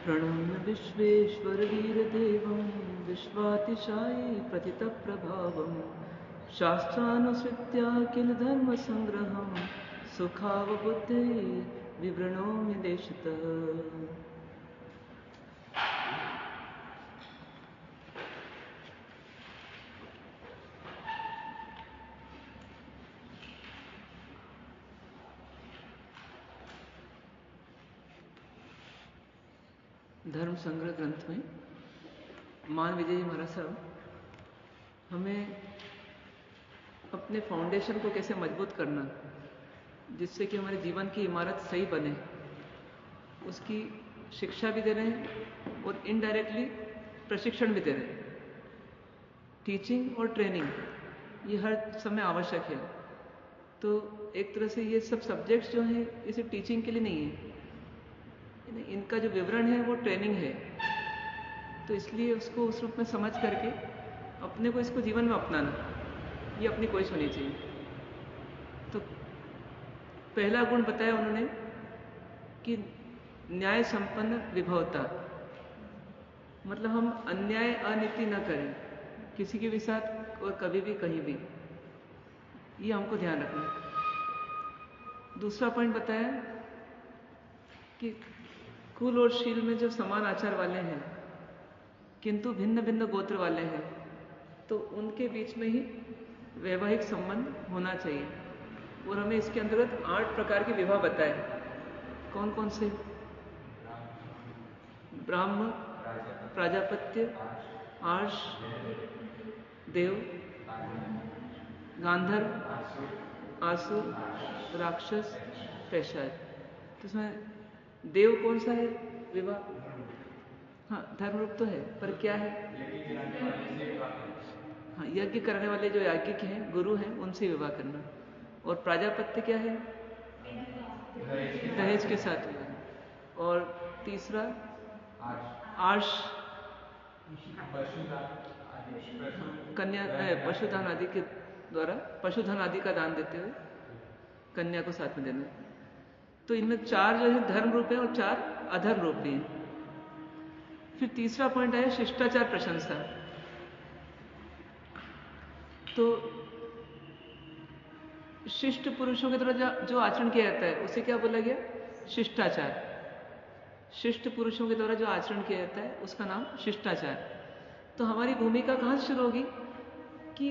प्रणम्य विश्वेश्वरवीरदेवं विश्वातिशायि प्रतितप्रभावं शास्त्रानुसृत्य किल धर्मसङ्ग्रहं सुखावबुद्धे विवृणोमि देशतः। धर्म संग्रह ग्रंथ में मान विजय जी महाराज साहब हमें अपने फाउंडेशन को कैसे मजबूत करना, जिससे कि हमारे जीवन की इमारत सही बने, उसकी शिक्षा भी दे रहे हैं और इनडायरेक्टली प्रशिक्षण भी दे रहे हैं। टीचिंग और ट्रेनिंग ये हर समय आवश्यक है। तो एक तरह से ये सब सब्जेक्ट्स जो हैं इसे टीचिंग के लिए नहीं है, इनका जो विवरण है वो ट्रेनिंग है। तो इसलिए उसको उस रूप में समझ करके अपने को इसको जीवन में अपनाना, ये अपनी कोशिश होनी चाहिए। तो पहला गुण बताया उन्होंने कि न्याय संपन्न विभवता, मतलब हम अन्याय अनीति न करें किसी के भी साथ और कभी भी कहीं भी, ये हमको ध्यान रखना है। दूसरा पॉइंट बताया कि कुल और शील में जो समान आचार वाले हैं किंतु भिन्न भिन्न गोत्र वाले हैं, तो उनके बीच में ही वैवाहिक संबंध होना चाहिए। और हमें इसके अंतर्गत 8 प्रकार के विवाह बताए। कौन कौन से? ब्राह्म, प्राजापत्य, आर्ष, देव, गांधर्व, आसुर, राक्षस, पैशाच। तो इसमें देव कौन सा है विवाह? हाँ, धर्म रूप तो है, पर क्या है? हाँ, यज्ञ करने वाले जो याज्ञिक हैं, गुरु हैं, उनसे विवाह करना। और प्राजापत्य क्या है? दहेज के साथ विवाह। और तीसरा आर्ष, कन्या, पशुधन आदि के द्वारा पशुधन आदि का दान देते हुए कन्या को साथ में देना। तो इनमें 4 जो है धर्म रूप है और 4 अधर्म रूप भी हैं। फिर तीसरा पॉइंट है शिष्टाचार प्रशंसा। तो शिष्ट पुरुषों के द्वारा जो आचरण किया जाता है उसे क्या बोला गया? शिष्टाचार। शिष्ट पुरुषों के द्वारा जो आचरण किया जाता है उसका नाम शिष्टाचार। तो हमारी भूमिका कहाँ से शुरू होगी कि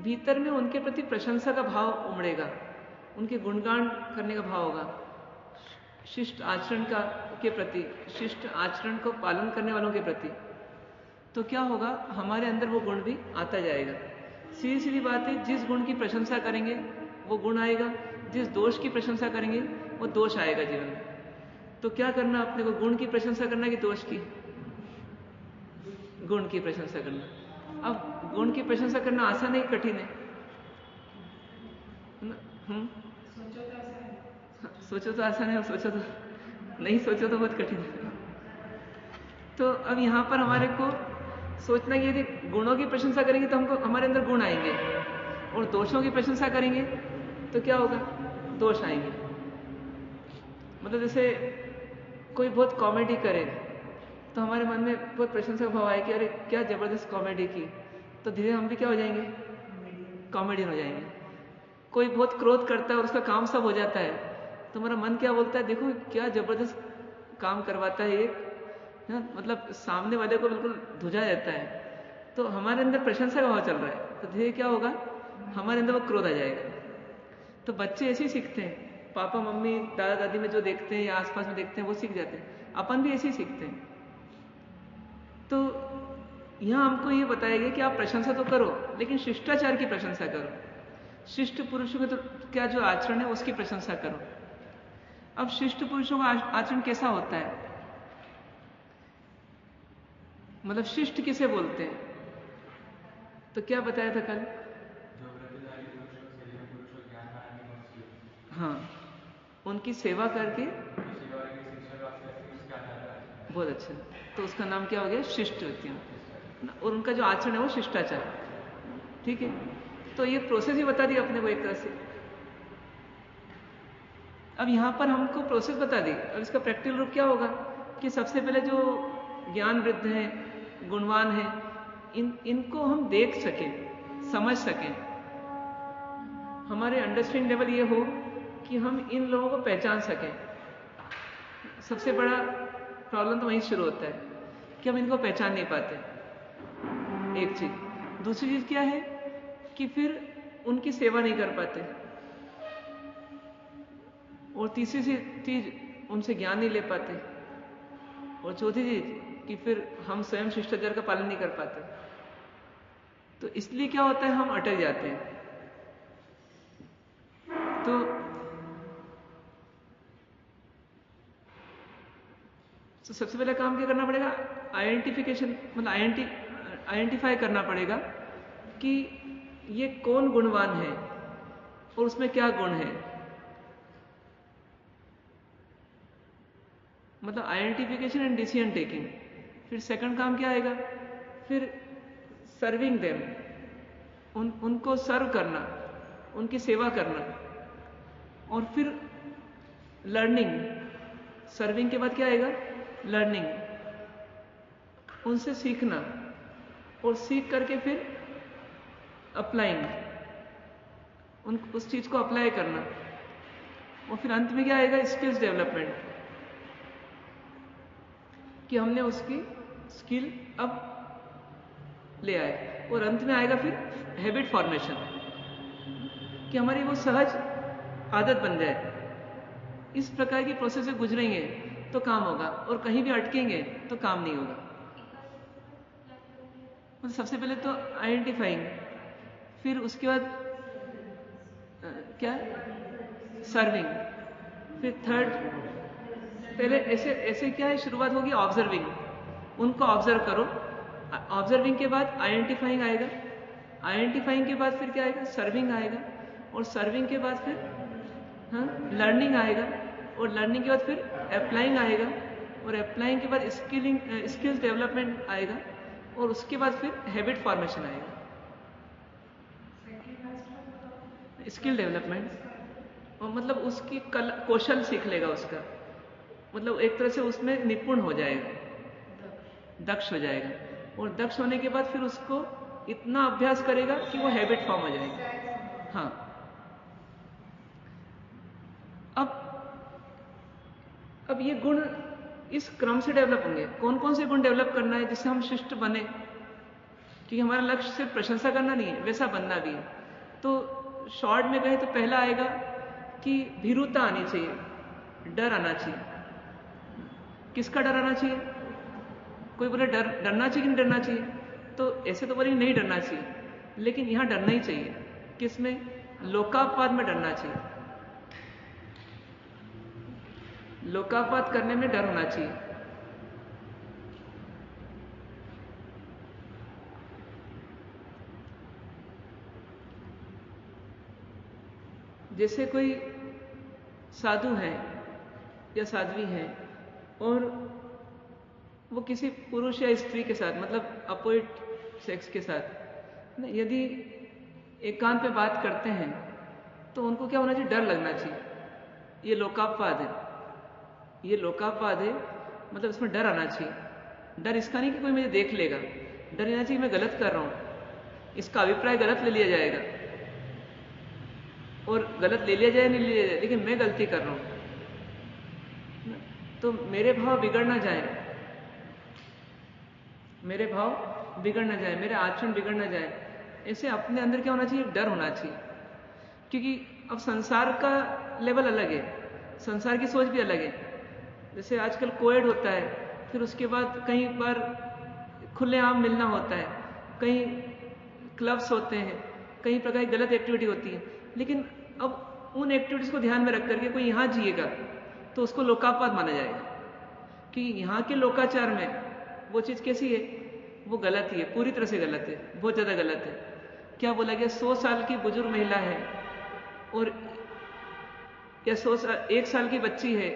भीतर में उनके प्रति प्रशंसा का भाव उमड़ेगा, उनके गुणगान करने का भाव होगा, शिष्ट आचरण के प्रति, शिष्ट आचरण को पालन करने वालों के प्रति। तो क्या होगा, हमारे अंदर वो गुण भी आता जाएगा। सीधी सीधी बात है, जिस गुण की प्रशंसा करेंगे वो गुण आएगा, जिस दोष की प्रशंसा करेंगे वो दोष आएगा जीवन में। तो क्या करना अपने को? गुण की प्रशंसा करना कि दोष की? गुण की प्रशंसा करना। अब गुण की प्रशंसा करना आसान है, कठिन है? सोचो तो आसान है और सोचो तो नहीं, सोचो तो बहुत कठिन है। तो अब यहाँ पर हमारे को सोचना ये थी, गुणों की प्रशंसा करेंगे तो हमको हमारे अंदर गुण आएंगे, और दोषों की प्रशंसा करेंगे तो क्या होगा? दोष आएंगे। मतलब जैसे कोई बहुत कॉमेडी करे तो हमारे मन में बहुत प्रशंसा का भाव आए कि अरे क्या जबरदस्त कॉमेडी की, तो धीरे हम भी क्या हो जाएंगे? कॉमेडियन हो जाएंगे। कोई बहुत क्रोध करता है और उसका काम सब हो जाता है तो हमारा मन क्या बोलता है? देखो क्या जबरदस्त काम करवाता है ये, मतलब सामने वाले को बिल्कुल धुजा देता है। तो हमारे अंदर प्रशंसा का भाव चल रहा है, तो धीरे क्या होगा? हमारे अंदर वो क्रोध आ जाएगा। तो बच्चे ऐसे ही सीखते हैं, पापा मम्मी दादा दादी में जो देखते हैं या आसपास में देखते हैं वो सीख जाते हैं, अपन भी ऐसे ही सीखते हैं। तो यहाँ हमको ये बताया गया कि आप प्रशंसा तो करो, लेकिन शिष्टाचार की प्रशंसा करो। शिष्ट पुरुषों का तो क्या जो आचरण है उसकी प्रशंसा करो। अब शिष्ट पुरुषों का आचरण कैसा होता है? मतलब शिष्ट किसे बोलते हैं? तो क्या बताया था कल? हाँ, उनकी सेवा करके। बहुत अच्छा, तो उसका नाम क्या हो गया? शिष्ट व्यक्ति। और उनका जो आचरण है वो शिष्टाचार। ठीक है, तो ये प्रोसेस ही बता दी अपने को एक तरह से। अब यहां पर हमको प्रोसेस बता दी, अब इसका प्रैक्टिकल रूप क्या होगा कि सबसे पहले जो ज्ञान वृद्ध हैं, गुणवान हैं, इनको हम देख सकें, समझ सकें। हमारे अंडरस्टैंडिंग लेवल ये हो कि हम इन लोगों को पहचान सकें। सबसे बड़ा प्रॉब्लम तो वहीं शुरू होता है कि हम इनको पहचान नहीं पाते, एक चीज। दूसरी चीज क्या है कि फिर उनकी सेवा नहीं कर पाते, और तीसरी चीज उनसे ज्ञान नहीं ले पाते, और चौथी चीज कि फिर हम स्वयं शिष्टाचार का पालन नहीं कर पाते। तो इसलिए क्या होता है, हम अटक जाते हैं। तो सबसे पहला काम क्या करना पड़ेगा, आइडेंटिफिकेशन, मतलब आइडेंटिफाई करना पड़ेगा कि ये कौन गुणवान है और उसमें क्या गुण है। मतलब आइडेंटिफिकेशन एंड डिसीजन टेकिंग। फिर सेकंड काम क्या आएगा, फिर सर्विंग देम, उनको सर्व करना, उनकी सेवा करना। और फिर लर्निंग, सर्विंग के बाद क्या आएगा, लर्निंग, उनसे सीखना, और सीख करके फिर अप्लाइंग, उस चीज को अप्लाई करना। और फिर अंत में क्या आएगा, स्किल्स डेवलपमेंट, कि हमने उसकी स्किल अब ले आए। और अंत में आएगा फिर हैबिट फॉर्मेशन, कि हमारी वो सहज आदत बन जाए। इस प्रकार की प्रोसेस से गुजरेंगे तो काम होगा, और कहीं भी अटकेंगे तो काम नहीं होगा। मतलब सबसे पहले तो आइडेंटिफाइंग, फिर उसके बाद क्या, सर्विंग, फिर थर्ड, पहले ऐसे क्या है, शुरुआत होगी ऑब्जर्विंग, उनको ऑब्जर्व करो। ऑब्जर्विंग के बाद आइडेंटिफाइंग आएगा, आइडेंटिफाइंग के बाद फिर क्या आएगा, सर्विंग आएगा, और सर्विंग के बाद फिर लर्निंग आएगा, और लर्निंग के बाद फिर अप्लाइंग आएगा, और अप्लाइंग के बाद स्किल्स डेवलपमेंट आएगा, और उसके बाद फिर हैबिट फॉर्मेशन आएगा। स्किल डेवलपमेंट, और मतलब उसकी कौशल सीख लेगा उसका, मतलब एक तरह से उसमें निपुण हो जाएगा, दक्ष हो जाएगा। और दक्ष होने के बाद फिर उसको इतना अभ्यास करेगा कि वो हैबिट फॉर्म हो जाएगी। हाँ, अब ये गुण इस क्रम से डेवलप होंगे। कौन कौन से गुण डेवलप करना है जिससे हम शिष्ट बने, क्योंकि हमारा लक्ष्य सिर्फ प्रशंसा करना नहीं है, वैसा बनना भी है। तो शॉर्ट में कहें तो पहला आएगा कि भीरुता आनी चाहिए, डर आना चाहिए। किसका डर आना चाहिए, कोई बोले डरना चाहिए कि नहीं डरना चाहिए, तो ऐसे तो बोले नहीं डरना चाहिए, लेकिन यहां डरना ही चाहिए। किसमें, लोकापवाद में डरना चाहिए, लोकापवाद करने में डर होना चाहिए। जैसे कोई साधु है या साध्वी है, और वो किसी पुरुष या स्त्री के साथ, मतलब अपोजिट सेक्स के साथ यदि एकांत पे बात करते हैं, तो उनको क्या होना चाहिए, डर लगना चाहिए। ये लोकापवाद है, ये लोकापवाद है, मतलब इसमें डर आना चाहिए। डर इसका नहीं कि कोई मुझे देख लेगा, डर आना चाहिए मैं गलत कर रहा हूं, इसका अभिप्राय गलत ले लिया जाएगा, और गलत ले लिया जाए नहीं लिया जाए, लेकिन मैं गलती कर रहा हूं, तो मेरे भाव बिगड़ ना जाए, मेरे भाव बिगड़ ना जाए, मेरे आचरण बिगड़ ना जाए। ऐसे अपने अंदर क्या होना चाहिए, डर होना चाहिए। क्योंकि अब संसार का लेवल अलग है, संसार की सोच भी अलग है। जैसे आजकल कोएड होता है, फिर उसके बाद कहीं पर खुलेआम मिलना होता है, कहीं क्लब्स होते हैं, कई प्रकार की गलत एक्टिविटी होती है। लेकिन अब उन एक्टिविटीज को ध्यान में रख करके कोई यहां जिएगा तो उसको लोकापवाद माना जाएगा, कि यहाँ के लोकाचार में वो चीज कैसी है, वो गलत ही है, पूरी तरह से गलत है, बहुत ज्यादा गलत है। क्या बोला गया, 100 साल की बुजुर्ग महिला है और या 1 साल की बच्ची है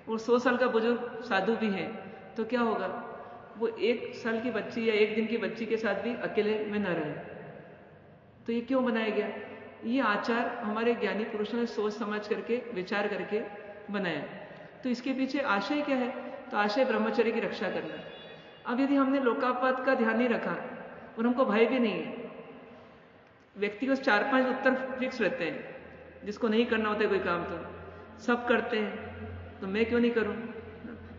और 100 साल का बुजुर्ग साधु भी है, तो क्या होगा, वो 1 साल की बच्ची या 1 दिन की बच्ची के साथ भी अकेले में न रहे। तो ये क्यों बनाया गया, ये आचार हमारे ज्ञानी पुरुषों ने सोच समझ करके, विचार करके बनाया। तो इसके पीछे आशय क्या है तो आशय ब्रह्मचर्य की रक्षा करना। अब यदि हमने लोकापात का ध्यान नहीं रखा और हमको भय भी नहीं है, व्यक्ति को 4-5 उत्तर फिक्स रहते हैं, जिसको नहीं करना होता है कोई काम तो सब करते हैं, तो मैं क्यों नहीं करूं?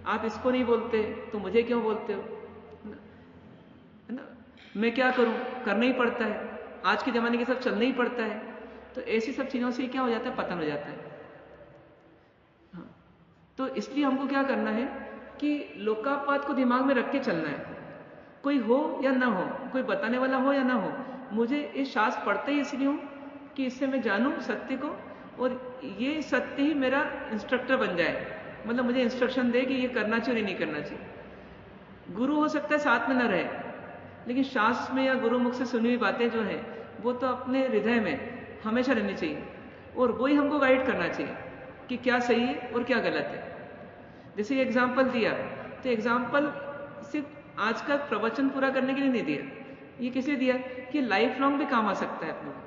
आप इसको नहीं बोलते तो मुझे क्यों बोलते हो? है ना? मैं क्या करूं? करना ही पड़ता है, आज के जमाने के सब चलना ही पड़ता है। तो ऐसी सब चीजों से क्या हो जाता है, पतन हो जाता है। हाँ, तो इसलिए हमको क्या करना है कि लोकापात को दिमाग में रख के चलना है। कोई हो या ना हो, कोई बताने वाला हो या ना हो, मुझे ये शास्त्र पढ़ते ही इसलिए हूं कि इससे मैं जानूं सत्य को, और ये सत्य ही मेरा इंस्ट्रक्टर बन जाए, मतलब मुझे इंस्ट्रक्शन दे कि ये करना चाहिए और नहीं करना चाहिए। गुरु हो सकता है साथ में न रहे, लेकिन शास्त्र में या गुरु मुख से सुनी हुई बातें जो है वो तो अपने हृदय में हमेशा रहनी चाहिए, और वही हमको गाइड करना चाहिए कि क्या सही है और क्या गलत है। जैसे ये एग्जाम्पल दिया, तो एग्जाम्पल सिर्फ आज का प्रवचन पूरा करने के लिए नहीं दिया, ये किस लिए दिया कि लाइफ लॉन्ग भी काम आ सकता है अपने को,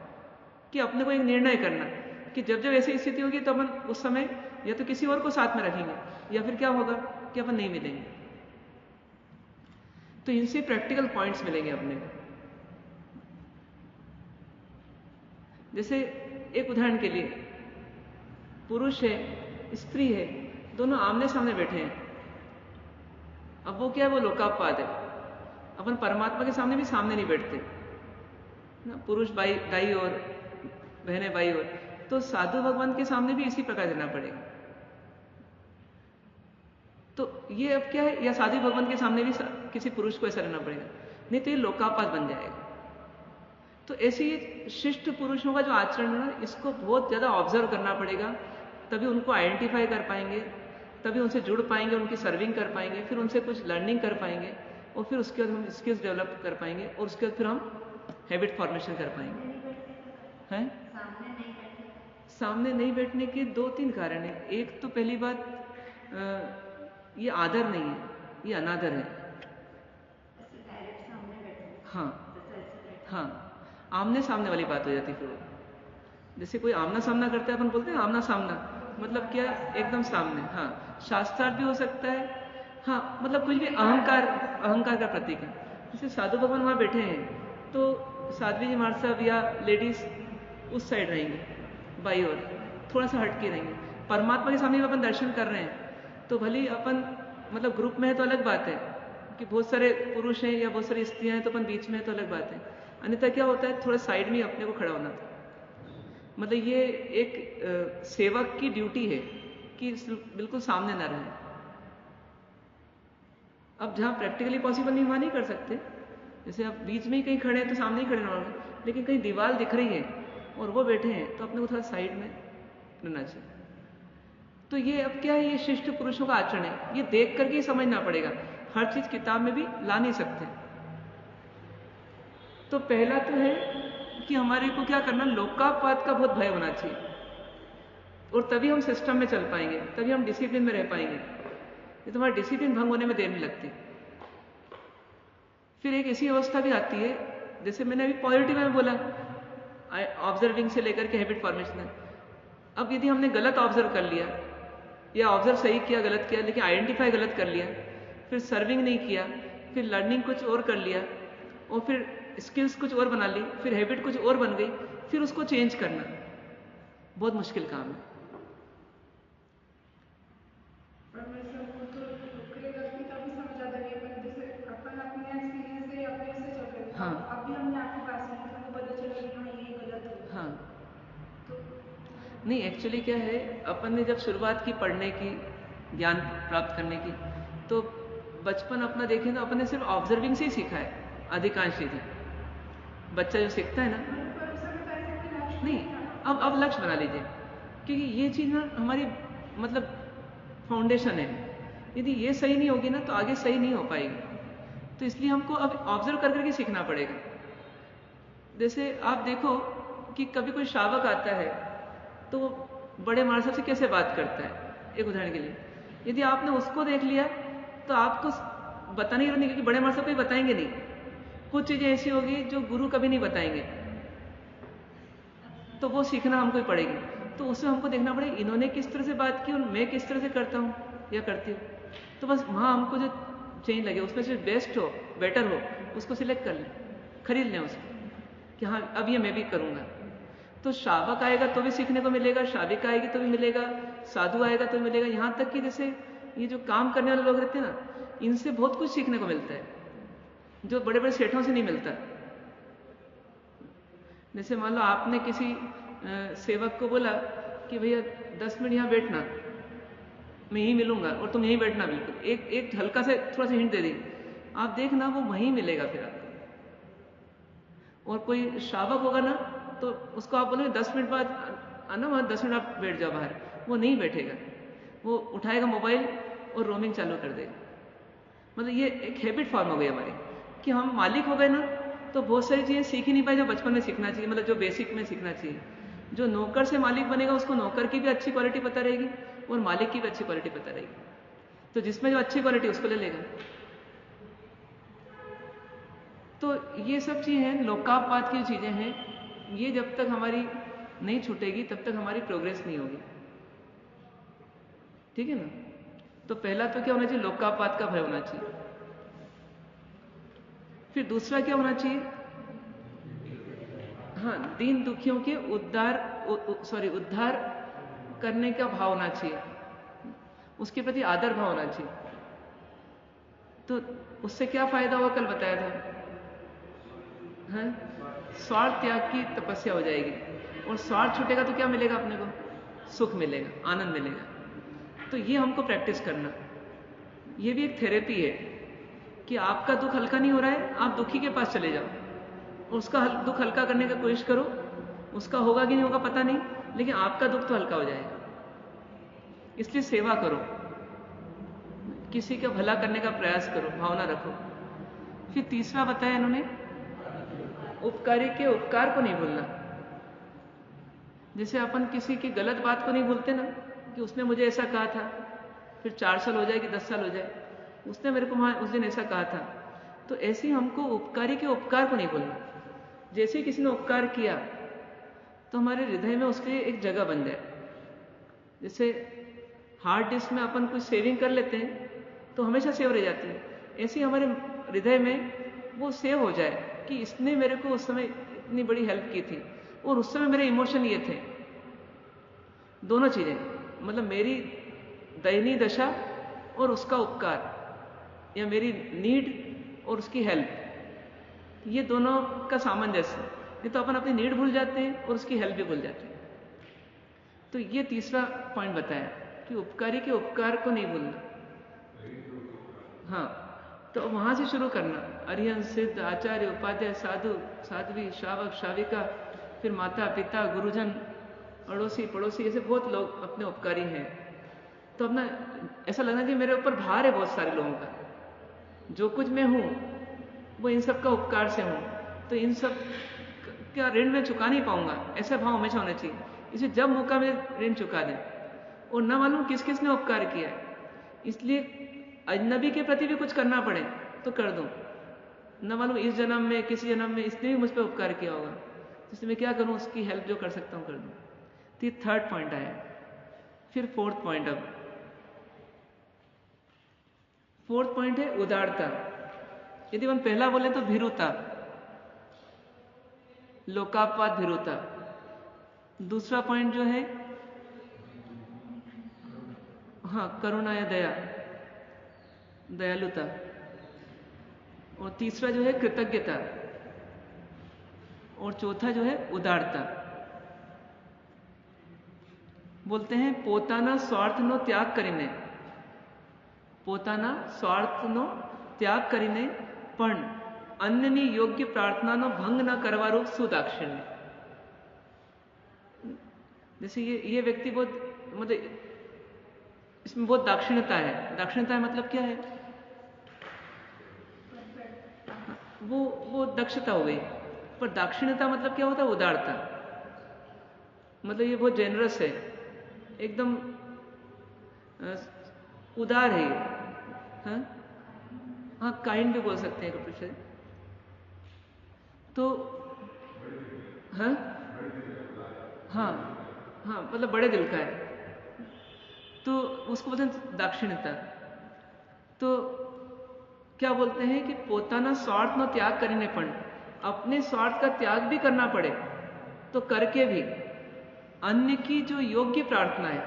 कि अपने को एक निर्णय करना कि जब जब ऐसी स्थिति होगी तो अपन उस समय या तो किसी और को साथ में रखेंगे या फिर क्या होगा कि अपन नहीं मिलेंगे। तो इनसे प्रैक्टिकल पॉइंट्स मिलेंगे अपने को। जैसे एक उदाहरण के लिए, पुरुष है स्त्री है, दोनों आमने सामने बैठे हैं। अब वो क्या है, वो लोकापात है। अपन परमात्मा के सामने भी सामने नहीं बैठते ना, पुरुष भाई दाई और बहने भाई और, तो साधु भगवान के सामने भी इसी प्रकार रहना पड़ेगा। तो ये अब क्या है, या साधु भगवान के सामने भी किसी पुरुष को ऐसा रहना पड़ेगा, नहीं तो ये लोकापात बन जाएगा। तो ऐसे ही शिष्ट पुरुषों का जो आचरण है, इसको बहुत ज्यादा ऑब्जर्व करना पड़ेगा, तभी उनको आइडेंटिफाई कर पाएंगे, तभी उनसे जुड़ पाएंगे, उनकी सर्विंग कर पाएंगे, फिर उनसे कुछ लर्निंग कर पाएंगे, और फिर उसके बाद हम स्किल्स डेवलप कर पाएंगे, और उसके बाद फिर हम हैबिट फॉर्मेशन कर पाएंगे। हैं? सामने नहीं बैठने के 2-3 कारण है। एक तो पहली बात, ये आदर नहीं है, ये अनादर है। हाँ हाँ, आमने सामने वाली बात हो जाती है। फिर जैसे कोई आमना सामना करता है, अपन बोलते हैं आमना सामना, मतलब क्या, एकदम सामने। हाँ, शास्त्रार्थ भी हो सकता है। हाँ, मतलब कुछ भी अहंकार का प्रतीक है। जैसे साधु भगवान वहां बैठे हैं, तो साध्वी जी महाराज साहब या लेडीज उस साइड रहेंगे, बाई ओर थोड़ा सा हटके रहेंगे। परमात्मा के सामने भी अपन दर्शन कर रहे हैं, तो भले अपन मतलब ग्रुप में है तो अलग बात है, कि बहुत सारे पुरुष हैं या बहुत सारी स्त्रियां हैं तो अपन बीच में है तो अलग बात है। अन्यथा क्या होता है, थोड़ा साइड में अपने को खड़ा होना था। मतलब ये एक सेवक की ड्यूटी है कि बिल्कुल सामने ना रहे। अब जहां प्रैक्टिकली पॉसिबल नहीं, वहां नहीं कर सकते। जैसे आप बीच में ही कहीं खड़े हैं तो सामने ही खड़े ना होंगे, लेकिन कहीं दीवार दिख रही है और वो बैठे हैं तो अपने को थोड़ा साइड में रहना चाहिए। तो ये अब क्या है, ये शिष्ट पुरुषों का आचरण है, ये देख करके ही समझना पड़ेगा। हर चीज किताब में भी ला नहीं सकते। तो पहला तो है कि हमारे को क्या करना, लोकापात का बहुत भय होना चाहिए, और तभी हम सिस्टम में चल पाएंगे, तभी हम डिसिप्लिन में रह पाएंगे। ये तुम्हारा डिसिप्लिन भंग होने में देर नहीं लगती। फिर एक ऐसी अवस्था भी आती है, जैसे मैंने अभी पॉजिटिव में बोला, ऑब्जर्विंग से लेकर के हैबिट फॉर्मेशन। अब यदि हमने गलत ऑब्जर्व कर लिया, या ऑब्जर्व सही किया गलत किया, लेकिन आइडेंटिफाई गलत कर लिया, फिर सर्विंग नहीं किया, फिर लर्निंग कुछ और कर लिया, और फिर स्किल्स कुछ और बना ली, फिर हैबिट कुछ और बन गई, फिर उसको चेंज करना बहुत मुश्किल काम है। हाँ अभी हमने आपकी बात सुनी तो हमें पता चला कि हाँ ये गलत है। हाँ, नहीं एक्चुअली क्या है, अपन ने जब शुरुआत की पढ़ने की, ज्ञान प्राप्त करने की, तो बचपन अपना देखें तो अपन ने सिर्फ ऑब्जर्विंग से ही सीखा है अधिकांश चीजें। बच्चा जो सीखता है ना, नहीं, अब लक्ष्य बना लीजिए, क्योंकि ये चीज ना हमारी मतलब फाउंडेशन है। यदि ये सही नहीं होगी ना तो आगे सही नहीं हो पाएगी। तो इसलिए हमको अब ऑब्जर्व कर करके सीखना पड़ेगा। जैसे आप देखो कि कभी कोई श्रावक आता है तो वो बड़े महाराज साहब से कैसे बात करता है, एक उदाहरण के लिए। यदि आपने उसको देख लिया तो आपको बताने की, क्योंकि बड़े महाराज साहब कोई बताएंगे नहीं। कुछ चीजें ऐसी होगी जो गुरु कभी नहीं बताएंगे, तो वो सीखना हमको ही पड़ेगी। तो उसमें हमको देखना पड़ेगा इन्होंने किस तरह से बात की और मैं किस तरह से करता हूँ या करती हूँ। तो बस वहाँ हमको जो चेंज लगे उसमें से बेस्ट हो, बेटर हो, उसको सिलेक्ट कर लें, खरीद लें उसको कि हाँ अब ये मैं भी करूँगा। तो श्रावक आएगा तो भी सीखने को मिलेगा, श्राविका आएगी तो भी मिलेगा, साधु आएगा तो मिलेगा। यहाँ तक कि जैसे ये जो काम करने वाले लोग रहते हैं ना, इनसे बहुत कुछ सीखने को मिलता है जो बड़े बड़े सेठों से नहीं मिलता। जैसे मान लो आपने किसी सेवक को बोला कि भैया 10 मिनट यहाँ बैठना, मैं यहीं मिलूंगा और तुम यहीं बैठना, बिल्कुल एक हल्का से थोड़ा सा हिंट दे दी, आप देखना वो वहीं मिलेगा फिर आपको। और कोई श्रावक होगा ना तो उसको आप बोलोगे 10 मिनट बाद आना, वहाँ 10 मिनट आप बैठ जाओ बाहर, वो नहीं बैठेगा, वो उठाएगा मोबाइल और रोमिंग चालू कर देगा। मतलब ये एक हैबिट फॉर्म हो गई हमारी कि हम मालिक हो गए ना तो बहुत सारी चीज़ें सीख ही नहीं पाए जो बचपन में सीखना चाहिए, मतलब जो बेसिक में सीखना चाहिए। जो नौकर से मालिक बनेगा उसको नौकर की भी अच्छी क्वालिटी पता रहेगी और मालिक की भी अच्छी क्वालिटी पता रहेगी, तो जिसमें जो अच्छी क्वालिटी उसको ले लेगा। तो ये सब चीज़ें हैं, लोकापात की चीज़ें हैं, ये जब तक हमारी नहीं छूटेगी तब तक हमारी प्रोग्रेस नहीं होगी। ठीक है ना। तो पहला तो क्या होना चाहिए, लोकापात का भय होना चाहिए। फिर दूसरा क्या होना चाहिए, हाँ, दीन दुखियों के उद्धार करने का भाव होना चाहिए, उसके प्रति आदर भाव होना चाहिए। तो उससे क्या फायदा होगा, कल बताया था, हाँ, स्वार्थ त्याग की तपस्या हो जाएगी, और स्वार्थ छूटेगा तो क्या मिलेगा अपने को, सुख मिलेगा, आनंद मिलेगा। तो ये हमको प्रैक्टिस करना, ये भी एक थेरेपी है कि आपका दुख हल्का नहीं हो रहा है, आप दुखी के पास चले जाओ, उसका दुख हल्का करने की कोशिश करो, उसका होगा कि नहीं होगा पता नहीं, लेकिन आपका दुख तो हल्का हो जाएगा। इसलिए सेवा करो, किसी का भला करने का प्रयास करो, भावना रखो। फिर तीसरा बताया इन्होंने, उपकारी के उपकार को नहीं भूलना। जैसे अपन किसी की गलत बात को नहीं भूलते ना, कि उसने मुझे ऐसा कहा था, फिर 4 साल हो जाए कि 10 साल हो जाए, उसने मेरे को उस दिन ऐसा कहा था, तो ऐसे ही हमको उपकारी के उपकार को नहीं भूलना। जैसे ही किसी ने उपकार किया तो हमारे हृदय में उसके लिए एक जगह बन जाए। जैसे हार्ड डिस्क में अपन कुछ सेविंग कर लेते हैं तो हमेशा सेव रह जाती है, ऐसे ही हमारे हृदय में वो सेव हो जाए कि इसने मेरे को उस समय इतनी बड़ी हेल्प की थी, और उस समय मेरे इमोशन ये थे। दोनों चीजें, मतलब मेरी दयनीय दशा और उसका उपकार, या मेरी नीड और उसकी हेल्प, ये दोनों का सामंजस्य। नहीं तो अपन अपनी नीड भूल जाते हैं और उसकी हेल्प भी भूल जाते हैं। तो ये तीसरा पॉइंट बताया कि उपकारी के उपकार को नहीं भूलना। हाँ, तो वहां से शुरू करना, अरिहंत, सिद्ध, आचार्य, उपाध्याय, साधु, साध्वी, श्रावक, श्राविका, फिर माता पिता, गुरुजन, अड़ोसी पड़ोसी, ऐसे बहुत लोग अपने उपकारी हैं। तो अपना ऐसा लगना कि मेरे ऊपर भार है बहुत सारे लोगों का, जो कुछ मैं हूं वो इन सब का उपकार से हूं, तो इन सब का ऋण मैं चुका नहीं पाऊंगा, ऐसा भाव हमेशा होना चाहिए। इसे जब मौका मिले ऋण चुका दें, और न मालूम किस किस ने उपकार किया है, इसलिए अजनबी के प्रति भी कुछ करना पड़े तो कर दूं, न मालूम इस जन्म में किसी जन्म में इसने भी मुझ पर उपकार किया होगा, इसलिए मैं क्या करूं, उसकी हेल्प जो कर सकता हूं कर दूं। तो ये थर्ड पॉइंट आया। फिर फोर्थ पॉइंट, अब फोर्थ पॉइंट है उदारता। यदि हम पहला बोले तो भीरुता, लोकापात, भीरुता। दूसरा पॉइंट जो है, हाँ, करुणा या दया, दयालुता। और तीसरा जो है कृतज्ञता, और चौथा जो है उदारता। बोलते हैं પોતાના સ્વાર્થનો ત્યાગ કરીને, પોતાના સ્વાર્થનો ત્યાગ કરીને પણ અન્યની યોગ્ય પ્રાર્થનાનો ભંગ ન કરવાનું સુદાક્ષિण्य। जैसे ये व्यक्ति बहुत, मतलब इसमें बहुत दाक्षिण्यता है। दाक्षिण्यता मतलब क्या है, वो दक्षता हो गई, पर दाक्षिण्यता मतलब क्या होता है, उदारता। मतलब ये बहुत जेनरस है, एकदम उदार है। हाँ, हाँ, काइंड भी बोल सकते हैं कपिल से। तो हाँ, हाँ, हाँ, मतलब बड़े दिल का है, तो उसको बोलते हैं दाक्षिण्यता। तो क्या बोलते हैं कि પોતાના સ્વાર્થનો ત્યાગ કરીને પણ अपने स्वार्थ का त्याग भी करना पड़े तो करके भी अन्य की जो योग्य प्रार्थना है,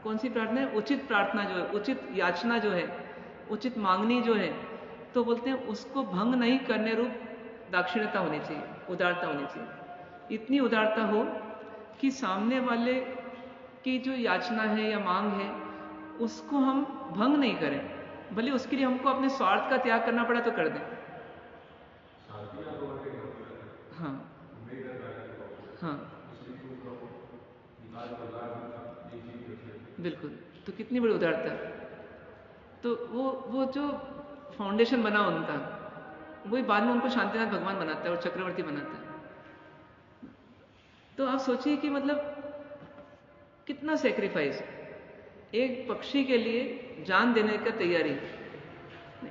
कौन सी प्रार्थना है, उचित प्रार्थना जो है, उचित याचना जो है, उचित मांगनी जो है, तो बोलते हैं उसको भंग नहीं करने रूप दाक्षिण्यता होनी चाहिए, उदारता होनी चाहिए। इतनी उदारता हो कि सामने वाले की जो याचना है या मांग है उसको हम भंग नहीं करें, भले उसके लिए हमको अपने स्वार्थ का त्याग करना पड़ा तो कर दें। हाँ हाँ बिल्कुल, तो कितनी बड़ी उदारता है। तो वो जो फाउंडेशन बना उनका, वही बाद में उनको शांतिनाथ भगवान बनाता है और चक्रवर्ती बनाता है। तो आप सोचिए कि मतलब कितना सेक्रीफाइस, एक पक्षी के लिए जान देने का तैयारी,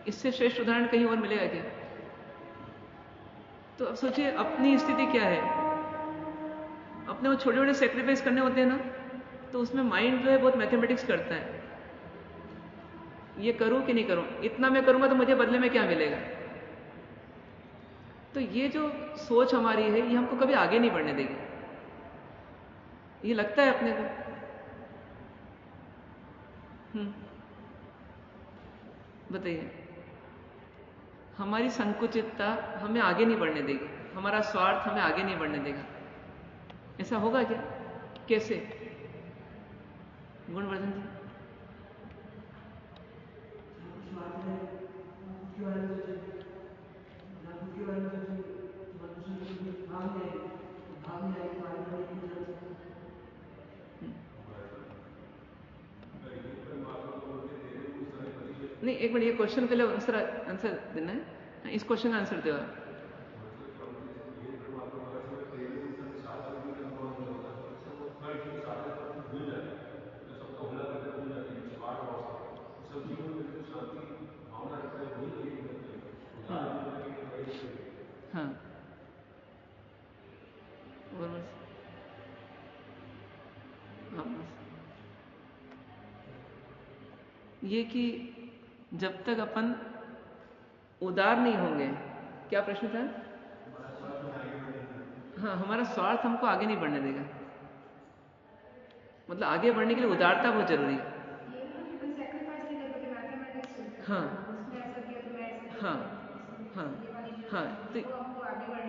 इससे श्रेष्ठ उदाहरण कहीं और मिलेगा क्या? तो अब सोचिए अपनी स्थिति क्या है, अपने वो छोटे छोटे सेक्रीफाइस करने होते हैं ना, तो उसमें माइंड जो है बहुत मैथमेटिक्स करता है, ये करूं कि नहीं करूं, इतना मैं करूंगा तो मुझे बदले में क्या मिलेगा। तो ये जो सोच हमारी है ये हमको कभी आगे नहीं बढ़ने देगी, ये लगता है अपने को। बताइए, हमारी संकुचितता हमें आगे नहीं बढ़ने देगी, हमारा स्वार्थ हमें आगे नहीं बढ़ने देगा। ऐसा होगा क्या? कैसे? गुणवर्धन जी। नहीं, एक मिनट, ये क्वेश्चन पहले आंसर देना है, इस क्वेश्चन का आंसर दो आप। हाँ, और बस हाँ, बस ये कि जब तक अपन उदार नहीं होंगे, क्या प्रश्न था? हाँ, हमारा स्वार्थ हमको आगे नहीं बढ़ने देगा, मतलब आगे बढ़ने के लिए उदारता बहुत जरूरी है। हाँ हाँ हाँ हाँ, तो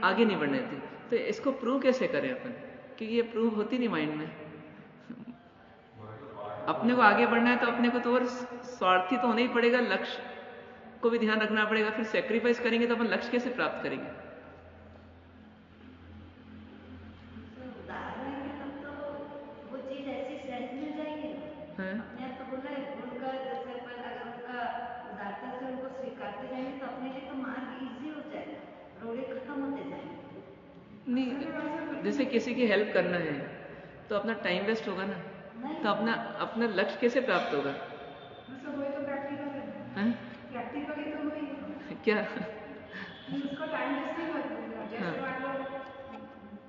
आगे नहीं बढ़ने देती। तो इसको प्रूव कैसे करें अपन, कि ये प्रूव होती नहीं माइंड में। अपने को आगे बढ़ना है तो अपने को तो और स्वार्थी तो होना ही पड़ेगा, लक्ष्य को भी ध्यान रखना पड़ेगा, फिर सेक्रीफाइस करेंगे तो अपन लक्ष्य कैसे प्राप्त करेंगे? अपने आप तो बोला है गुण का, जैसे अपन अगर उनका उदारता से उनको स्वीकारते जाएंगे तो अपने लिए तो मार्ग इजी हो जाएगा, रोड़े खत्म होते जाएंगे। नहीं, जैसे किसी की हेल्प करना है तो अपना टाइम वेस्ट होगा ना, तो अपना अपना लक्ष्य कैसे प्राप्त होगा? प्रैक्टिकली तो वही क्या? उसको टाइम वेस्ट नहीं करना, जैसे मान लो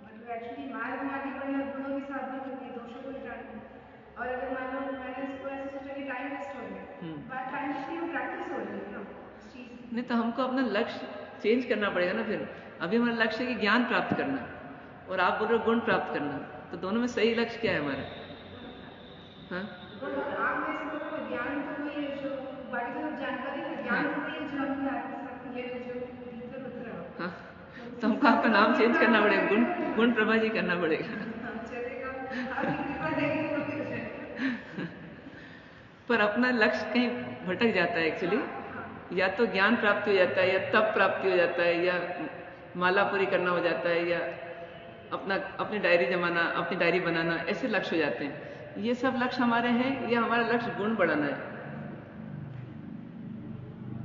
मतलब एक्चुअली मार्ग में आगे बढ़े और गुणों की साधना करनी, दोषों को हटाना। और अगर मान लो मैंने इसको ऐसे सोचा कि टाइम वेस्ट हो गया, बात टाइम वेस्ट नहीं, प्रैक्टिस हो रही है ना इस चीज की। नहीं, तो हमको अपना लक्ष्य चेंज करना पड़ेगा ना। फिर अभी हमारा लक्ष्य है कि ज्ञान प्राप्त करना, और आप बोल रहे हो गुण प्राप्त करना, तो दोनों में सही लक्ष्य क्या है हमारा? हाँ, आप में से बोलो ज्ञान तो वही है जो बाकी तो जानकारी है, ज्ञान तो वही है जो हमने आत्मसात किया है, जो भीतर उतरा। हाँ, तो हमको आपका नाम चेंज करना पड़ेगा, गुण प्रभा जी करना पड़ेगा। पर अपना लक्ष्य कहीं भटक जाता है एक्चुअली, या तो ज्ञान प्राप्ति हो जाता है, या तप प्राप्ति हो जाता है, या माला पूरी करना हो जाता है, या अपनी डायरी जमाना, अपनी डायरी बनाना, ऐसे लक्ष्य हो जाते हैं। ये सब लक्ष्य हमारे हैं, या हमारा लक्ष्य गुण बढ़ाना है?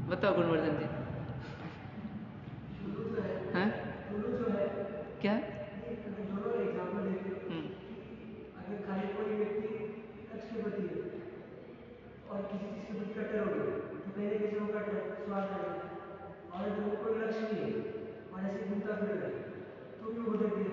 बताओ गुणवर्धन जी। हाँ? क्या? अगर खाली कोई व्यक्ति लक्ष्य के प्रति है और किसी चीज के प्रति कट्टर हो गया, तो पहले कैसे वो कट रहा है, स्वार्थ आ गया। और जो कोई लक्ष्य नहीं है और ऐसे घूमता फिर रहा है, तो भी वो भटक गया।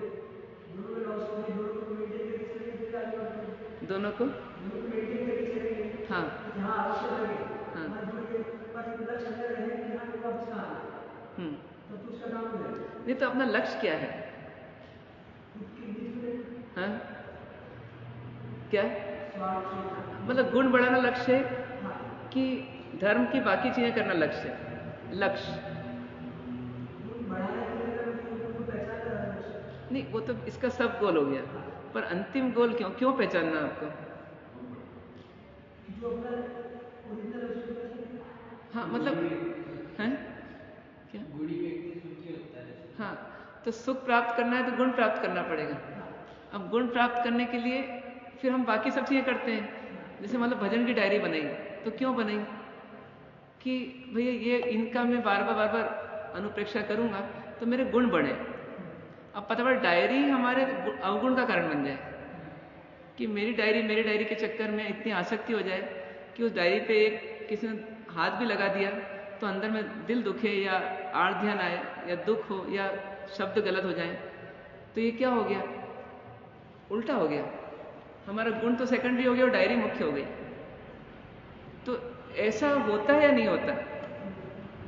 दोनों में लॉस हो गई, दोनों को मेंटेन करके चलेंगे फिर आगे बढ़ते हैं। दोनों को मेंटेन करके चलेंगे। हाँ जहाँ आवश्यक लगे वहाँ जुड़ के पास एक लक्ष्य अगर रहे कि हाँ मेरे वापस कहाँ आना हम्म। तो उसका काम हो जाएगा। नहीं तो अपना लक्ष्य क्या है? उसके बीच में हाँ, क्या? स्वार्थ छोड़ना। मतलब गुण बढ़ाना लक्ष्य है हाँ, कि धर्म की बाकी चीजें करना लक्ष्य है? लक्ष्य गुण बढ़ाने के लिए अगर मुझे गुण को पहचान रहा है लक्ष्य। नहीं, वो तो इसका सब गोल हो गया, पर अंतिम गोल क्यों क्यों पहचानना आपको? कि जो अपना ओरिजिनल है उसको पहचान। हाँ मतलब हैं क्या? गुणी व्यक्ति सुखी होता है। हाँ, तो सुख प्राप्त करना है तो गुण प्राप्त करना पड़ेगा। अब गुण प्राप्त करने के लिए फिर हम बाकी सब चीजें करते हैं। जैसे मतलब भजन की डायरी बनाई, तो क्यों बनाई? कि भैया ये इनका मैं बार बार अनुप्रेक्षा करूंगा तो मेरे गुण बढ़े। अब पता पड़ा डायरी हमारे अवगुण का कारण बन जाए, कि मेरी डायरी के चक्कर में इतनी आसक्ति हो जाए कि उस डायरी पे एक किसी ने हाथ भी लगा दिया तो अंदर में दिल दुखे या आड़ ध्यान आए या दुख हो या शब्द गलत हो जाए, तो ये क्या हो गया? उल्टा हो गया। हमारा गुण तो सेकेंडरी हो गया और डायरी मुख्य हो गई। तो ऐसा होता है या नहीं होता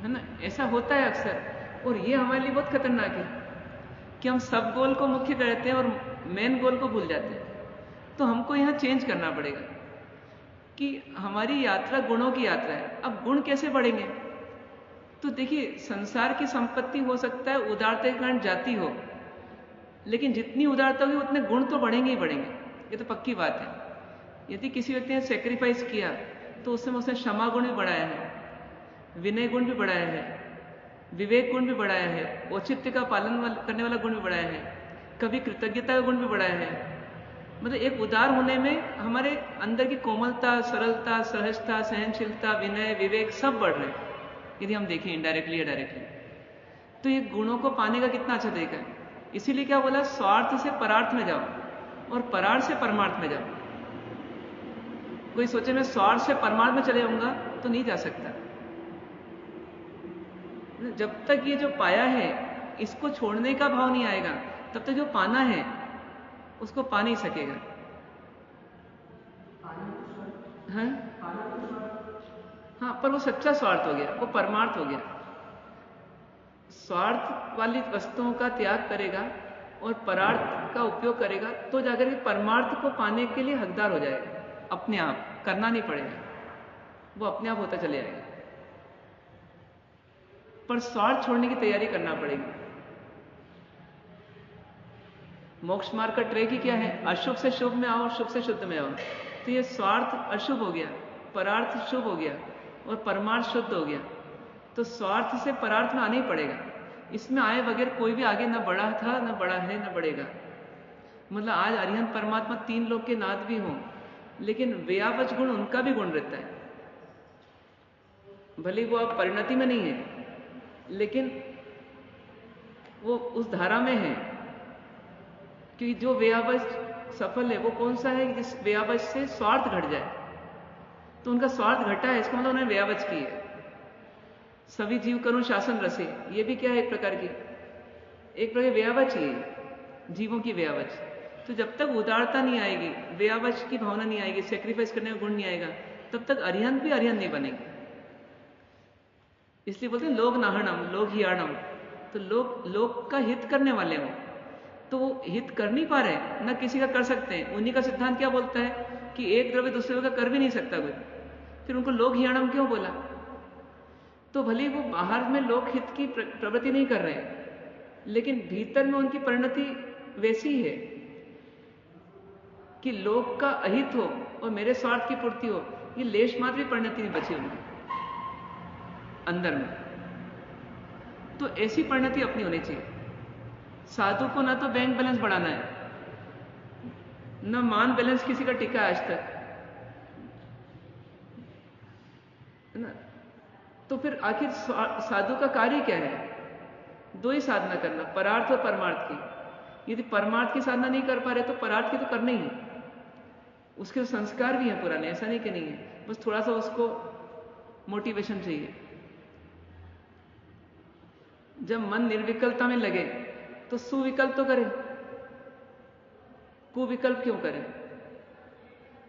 है ना? ऐसा होता है अक्सर, और ये हमारे लिए बहुत खतरनाक है कि हम सब गोल को मुख्य करते हैं और मेन गोल को भूल जाते हैं। तो हमको यहाँ चेंज करना पड़ेगा कि हमारी यात्रा गुणों की यात्रा है। अब गुण कैसे बढ़ेंगे? तो देखिए, संसार की संपत्ति हो सकता है उदारता के कारण जाती हो, लेकिन जितनी उदारता होगी उतने गुण तो बढ़ेंगे ही बढ़ेंगे, ये तो पक्की बात है। यदि किसी व्यक्ति ने सेक्रीफाइस किया तो उसने क्षमा गुण भी बढ़ाया है, विनय गुण भी बढ़ाया है, विवेक गुण भी बढ़ाया है, औचित्य का पालन करने वाला गुण भी बढ़ाया है, कभी कृतज्ञता का गुण भी बढ़ाया है। मतलब एक उदार होने में हमारे अंदर की कोमलता, सरलता, सहजता, सहनशीलता, विनय, विवेक सब बढ़ रहे हैं यदि हम देखें इनडायरेक्टली या डायरेक्टली। तो ये गुणों को पाने का कितना अच्छा तरीका है। इसीलिए क्या बोला, स्वार्थ से परार्थ में जाओ और परार्थ से परमार्थ में जाओ। कोई सोचे मैं स्वार्थ से परमार्थ में चले जाऊंगा तो नहीं जा सकता। जब तक ये जो पाया है इसको छोड़ने का भाव नहीं आएगा, तब तक जो पाना है उसको पा नहीं सकेगा। हाँ? हाँ, पर वो सच्चा स्वार्थ हो गया, वो परमार्थ हो गया। स्वार्थ वाली वस्तुओं का त्याग करेगा और परार्थ का उपयोग करेगा तो जाकर के परमार्थ को पाने के लिए हकदार हो जाएगा। अपने आप करना नहीं पड़ेगा, वो अपने आप होता चले जाएगा। पर स्वार्थ छोड़ने की तैयारी करना पड़ेगी। मोक्ष मार्ग का ट्रैक ही क्या है? अशुभ से शुभ में आओ, शुभ से शुद्ध में आओ। तो ये स्वार्थ अशुभ हो गया, परार्थ शुभ हो गया और परमार्थ शुद्ध हो गया। तो स्वार्थ से परार्थ में आना ही पड़ेगा। इसमें आए बगैर कोई भी आगे न बढ़ा था, न बढ़ा है, न बढ़ेगा। मतलब आज अरिहंत परमात्मा 3 लोक के नाथ भी हों, लेकिन व्यावच गुण उनका भी गुण रहता है। भले वो अब परिणति में नहीं है, लेकिन वो उस धारा में है। क्योंकि जो व्यावच सफल है वो कौन सा है? जिस व्यावच से स्वार्थ घट जाए। तो उनका स्वार्थ घटा है, इसका मतलब उन्होंने व्यावच की है। सभी जीव करूं शासन रसे, ये भी क्या है? एक प्रकार की, एक प्रकार व्यावच ही है, जीवों की व्यावच। तो जब तक उदारता नहीं आएगी, व्यावच की भावना नहीं आएगी, सेक्रीफाइस करने का गुण नहीं आएगा, तब तक अरिहंत भी अरिहंत नहीं बनेंगे। इसलिए बोलते हैं लोग नाहणम, लोग ही आणम। तो लोग का हित करने वाले हो, तो वो हित कर नहीं पा रहे, न किसी का कर सकते हैं। उन्हीं का सिद्धांत क्या बोलता है कि एक द्रव्य दूसरे का कर भी नहीं सकता कोई, फिर उनको लोक हियाणम क्यों बोला? तो भले वो बाहर में लोक हित की प्रवृत्ति नहीं कर रहे हैं, लेकिन भीतर में उनकी परिणति वैसी है कि लोक का अहित हो और मेरे स्वार्थ की पूर्ति हो, ये लेश मात्र भी परिणति नहीं बची उनकी अंदर में। तो ऐसी परिणति अपनी होनी चाहिए। साधु को ना तो बैंक बैलेंस बढ़ाना है, न मान बैलेंस किसी का टिका आज तक, है ना? तो फिर आखिर साधु का कार्य क्या है? 2 ही साधना करना, परार्थ और परमार्थ की। यदि परमार्थ की साधना नहीं कर पा रहे तो परार्थ की तो करनी ही। उसके तो संस्कार भी हैं पुराने, ऐसा नहीं कि नहीं है, बस थोड़ा सा उसको मोटिवेशन चाहिए। जब मन निर्विकल्पता में लगे तो सुविकल्प तो करें, कुविकल्प क्यों करें?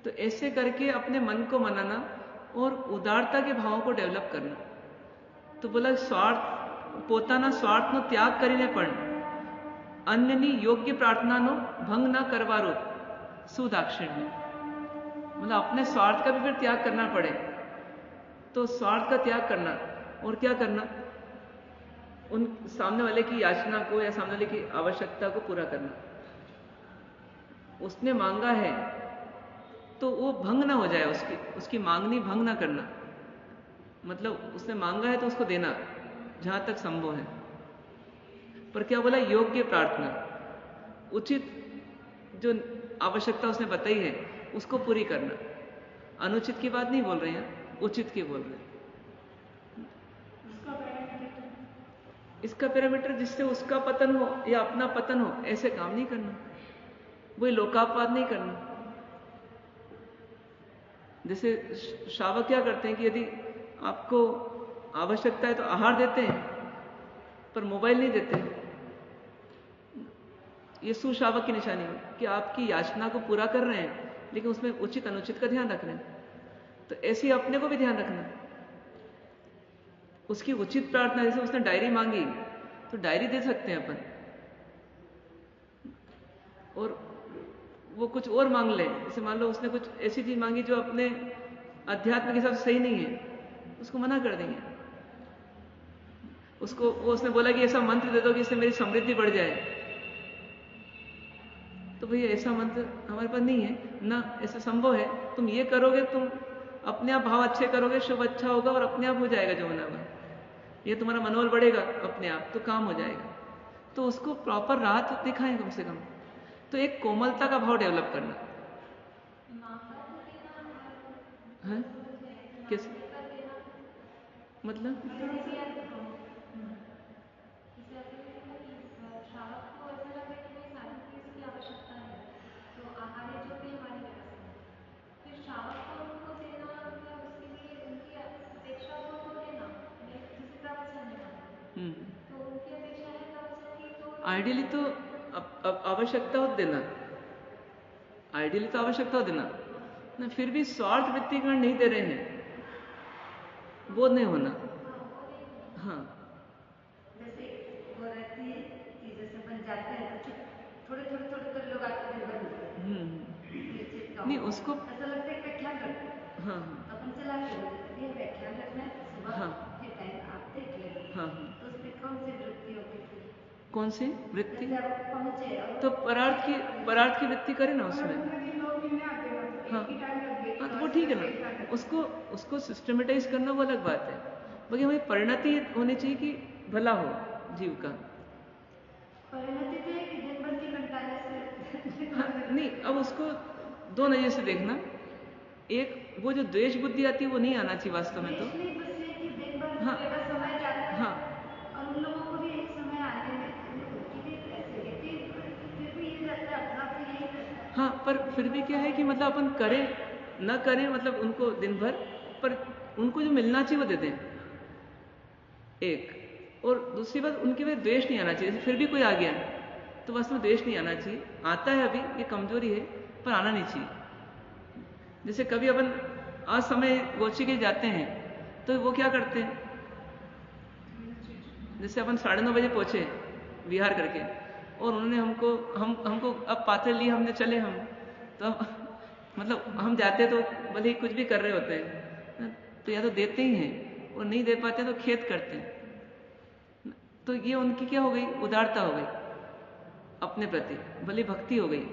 तो ऐसे करके अपने मन को मनाना और उदारता के भावों को डेवलप करना। તો બોલા સ્વાર્થ પોતાના સ્વાર્થનો ત્યાગ કરીને પણ અન્યની યોગ્ય પ્રાર્થનાનો ભંગ ના કરવાનો सुदाक्षिण्य। मतलब अपने स्वार्थ का भी फिर त्याग करना पड़े तो स्वार्थ का त्याग करना और क्या करना, उन सामने वाले की याचना को या सामने वाले की आवश्यकता को पूरा करना। उसने मांगा है तो वो भंग ना हो जाए, उसकी मांगनी भंग ना करना। मतलब उसने मांगा है तो उसको देना जहां तक संभव है। पर क्या बोला, योग्य प्रार्थना, उचित जो आवश्यकता उसने बताई है उसको पूरी करना। अनुचित की बात नहीं बोल रहे हैं, उचित की बोल रहे हैं। इसका पैरामीटर जिससे उसका पतन हो या अपना पतन हो, ऐसे काम नहीं करना, वही लोकापवाद नहीं करना। जैसे श्रावक क्या करते हैं कि यदि आपको आवश्यकता है तो आहार देते हैं पर मोबाइल नहीं देते। ये सुश्रावक की निशानी है कि आपकी याचना को पूरा कर रहे हैं लेकिन उसमें उचित अनुचित का ध्यान रख रहे हैं। तो ऐसे अपने को भी ध्यान रखना, उसकी उचित प्रार्थना। जैसे उसने डायरी मांगी तो डायरी दे सकते हैं अपन, और वो कुछ और मांग ले। जैसे मान लो उसने कुछ ऐसी चीज मांगी जो अपने अध्यात्म के हिसाब से सही नहीं है, उसको मना कर देंगे। उसने बोला कि ऐसा मंत्र दे दो कि इससे मेरी समृद्धि बढ़ जाए, तो भैया ऐसा मंत्र हमारे पास नहीं है ना, ऐसा संभव है। तुम ये करोगे, तुम अपने आप भाव अच्छे करोगे, शुभ अच्छा होगा और अपने आप हो जाएगा जो होना होगा। ये तुम्हारा मनोबल बढ़ेगा अपने आप, तो काम हो जाएगा। तो उसको प्रॉपर राहत दिखाएं कम से कम। तो एक कोमलता का भाव डेवलप करना है। कैसे मतलब आइडियली तो आवश्यकता हो देना, आइडियली तो आवश्यकता हो देना ना, फिर भी स्वार्थ वृत्तिकरण नहीं दे रहे हैं, वो नहीं होना। हाँ, जैसे वो रहती है कि जैसे बन जाते हैं तो थोड़े थोड़े थोड़े थोड़े लोग आके फिर बन जाते हैं। नहीं उसको ऐसा लगता है व्याख्यान करते हैं। हाँ अपन चला के ये व्याख्यान रखना है सुबह के टाइम आप देख लेंगे। हाँ तो उसमें कौन सी वृत्ति होगी फिर? कौन सी वृत्ति? जैसे आप पहुंचे तो परार्थ की वृत्ति करे ना उसमें। हाँ हाँ, तो वो ठीक है ना, उसको सिस्टमेटाइज करना वो अलग बात है। बाकी हमें परिणति होनी चाहिए कि भला हो जीव का। परिणति तो है कि दिन भर के कंटाले से हाँ, नहीं, अब उसको दो नजर से देखना। एक वो जो द्वेष बुद्धि आती है वो नहीं आना चाहिए वास्तव में। तो हाँ हाँ और उन लोगों को भी एक समय आने में फिर भी ये रहता है अपना तो यही रहता है। हाँ, पर फिर भी क्या है कि मतलब अपन करें न करें, मतलब उनको दिन भर पर उनको जो मिलना चाहिए वो दे दें एक। और दूसरी बात, उनके में द्वेष नहीं आना चाहिए। जैसे फिर भी कोई आ गया तो वास्तव में द्वेष नहीं आना चाहिए। आता है अभी, ये कमजोरी है, पर आना नहीं चाहिए। जैसे कभी अपन असमय गोची के जाते हैं तो वो क्या करते हैं, जैसे अपन 9:30 बजे पहुंचे विहार करके और उन्होंने हमको अब पाते लिए, हमने चले हम तो मतलब हम जाते तो भले ही कुछ भी कर रहे होते हैं तो या तो देते ही हैं और नहीं दे पाते तो खेद करते हैं। तो ये उनकी क्या हो गई, उदारता हो गई अपने प्रति, भले भक्ति हो गई।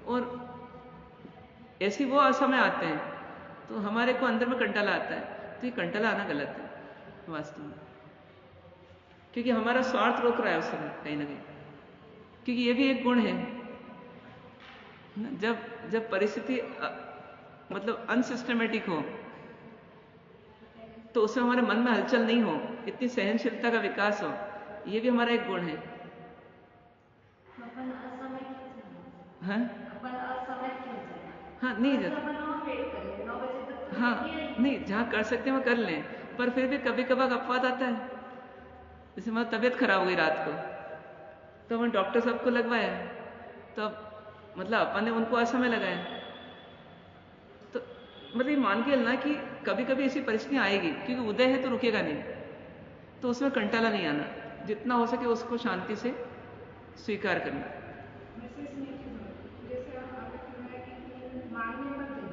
और ऐसे वो असमय आते हैं तो हमारे को अंदर में कंटाला आता है। तो ये कंटाला आना गलत है वास्तव में, क्योंकि हमारा स्वार्थ रोक रहा है उस समय कहीं ना कहीं। क्योंकि ये भी एक गुण है, जब परिस्थिति मतलब अनसिस्टमेटिक हो तो उसमें हमारे मन में हलचल नहीं हो, इतनी सहनशीलता का विकास हो, ये भी हमारा एक गुण है। हाँ हाँ, नहीं जाता। हाँ नहीं, जहाँ कर सकते हैं वो कर लें, पर फिर भी कभी कभार अपवाद आता है। जैसे हमारी तबीयत खराब हो गई रात को तो हमने डॉक्टर साहब को लगवाया, तो मतलब अपन ने उनको असमय लगाया। तो मतलब मान के चलना कि कभी कभी ऐसी परिस्थितियां आएगी, क्योंकि उदय है तो रुकेगा नहीं। तो तो उसमें कंटाला नहीं आना, जितना हो सके उसको शांति से स्वीकार करना। जैसे इसमें एक चीज़ और, जैसे आपने फरमाया कि मानने मत दें,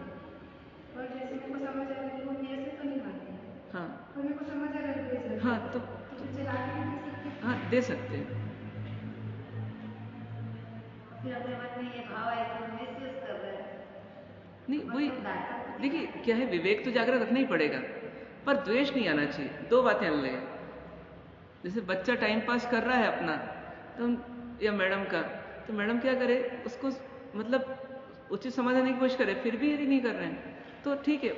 और जैसे मेरे को समझ आ रहा है कि वो मेरे से तो नहीं मानते हैं, हाँ और मेरे को समझ आ रहा है कि बेइज्जत हाँ, है, तो फिर चला के भी दे सकते हैं। हाँ दे सकते हैं। फिर अपने मन में ये भाव आए कि मिसयूज कर रहे हैं, नहीं वही मतलब डांटा तो नहीं देखिए क्या है, विवेक तो जागृत रखना ही पड़ेगा, पर द्वेष नहीं आना चाहिए। दो बातें अलग है। जैसे बच्चा टाइम पास कर रहा है अपना, तो या मैडम का, तो मैडम क्या करे, उसको मतलब उचित समझने की कोशिश करे, फिर भी यदि नहीं कर रहे हैं तो ठीक है,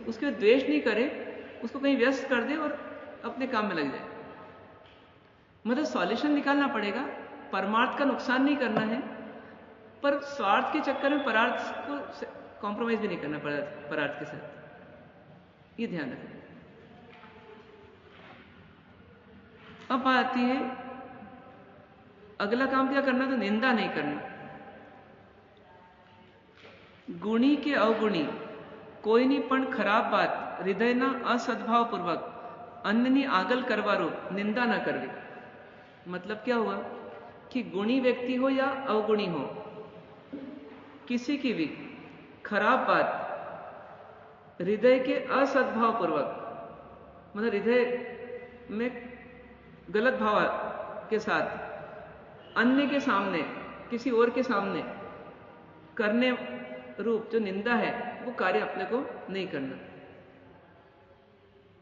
उसके द्वेष नहीं करे, उसको कहीं व्यस्त कर दे और अपने काम में लग जाए। मतलब सॉल्यूशन निकालना पड़ेगा, परमार्थ का नुकसान नहीं करना है, पर स्वार्थ के चक्कर में परार्थ को कॉम्प्रोमाइज भी नहीं करना परार्थ के साथ, ये ध्यान रखें। अब आती है अगला काम क्या करना, तो निंदा नहीं करना। गुणी के अवगुणी कोईनी पण खराब बात हृदयना असद्भाव पूर्वक अन्यनी आगल करवारो निंदा न करवी। मतलब क्या हुआ कि गुणी व्यक्ति हो या अवगुणी हो, किसी की भी खराब बात हृदय के असद्भाव पूर्वक, मतलब हृदय में गलत भाव के साथ अन्य के सामने, किसी और के सामने करने रूप जो निंदा है, वो कार्य अपने को नहीं करना।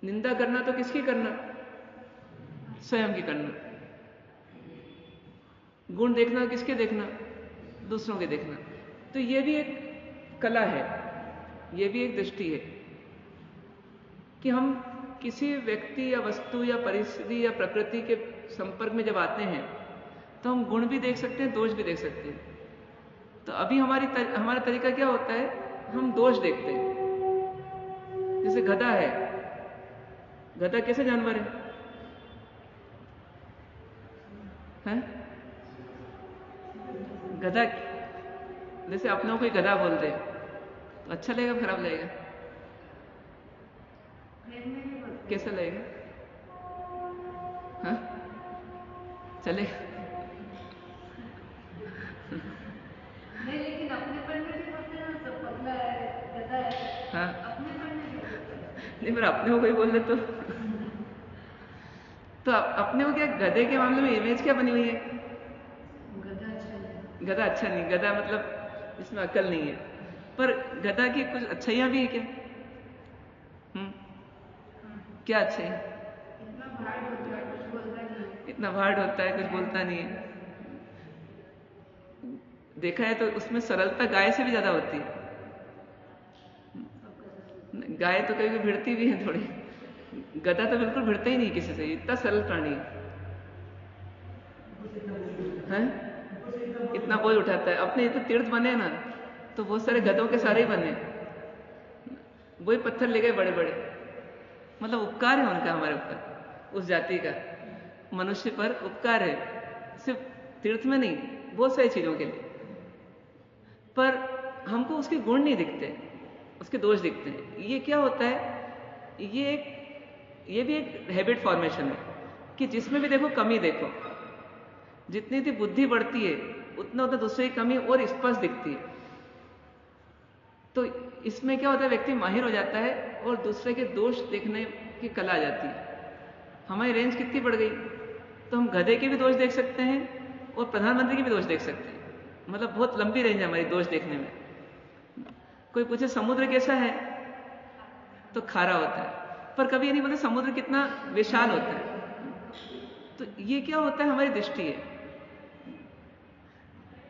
निंदा करना तो किसकी करना, स्वयं की करना। गुण देखना किसके देखना, दूसरों के देखना। तो ये भी एक कला है, ये भी एक दृष्टि है कि हम किसी व्यक्ति या वस्तु या परिस्थिति या प्रकृति के संपर्क में जब आते हैं तो हम गुण भी देख सकते हैं, दोष भी देख सकते हैं। तो अभी हमारा तरीका क्या होता है, हम दोष देखते हैं। जैसे गधा है, गधा कैसे जानवर है? गधा, जैसे अपनों को गधा बोलते हैं तो अच्छा लगेगा, खराब लगेगा, कैसा लगेगा? हाँ चले नहीं, लेकिन अपने पढ़ने भी बोलते हैं ना, सब पतला है, गधा है, हाँ अपने पढ़ने भी बोलते हैं। नहीं, पर अपने को कोई बोल दे तो अपने को क्या, गधे के मामले में इमेज क्या बनी हुई है? गधा अच्छा नहीं। गधा अच्छा नहीं, गधा मतलब इसमें अकल नहीं है। पर गधा की कुछ अच्छाइयां भी है क्या? क्या अच्छाई? इतना भाड़ होता है, कुछ बोलता नहीं है। इतना भाड़ होता है, कुछ बोलता नहीं है। देखा है तो उसमें सरलता गाय से भी ज्यादा होती है। गाय तो कभी कभी भिड़ती भी है थोड़ी, गधा तो बिल्कुल भिड़ता ही नहीं किसी से, इतना सरल प्राणी है। इतना बोझ उठाता है। अपने इतने तीर्थ बने ना, तो बहुत सारे गधों के सारे ही बने, वही पत्थर ले गए बड़े बड़े। मतलब उपकार है उनका हमारे ऊपर, उस जाति का मनुष्य पर उपकार है, सिर्फ तीर्थ में नहीं, बहुत सारी चीजों के लिए। पर हमको उसके गुण नहीं दिखते, उसके दोष दिखते हैं। ये क्या होता है, ये भी एक हैबिट फॉर्मेशन है कि जिसमें भी देखो कमी देखो। जितनी भी बुद्धि बढ़ती है उतना उतना दूसरे की कमी और स्पष्ट दिखती है। तो इसमें क्या होता है, व्यक्ति माहिर हो जाता है और दूसरे के दोष देखने की कला आ जाती है। हमारी रेंज कितनी बढ़ गई, तो हम गधे के भी दोष देख सकते हैं और प्रधानमंत्री के भी दोष देख सकते हैं। मतलब बहुत लंबी रेंज है हमारी दोष देखने में। कोई पूछे समुद्र कैसा है, तो खारा होता है, पर कभी ये नहीं बोलते समुद्र कितना विशाल होता है। तो ये क्या होता है, हमारी दृष्टि है।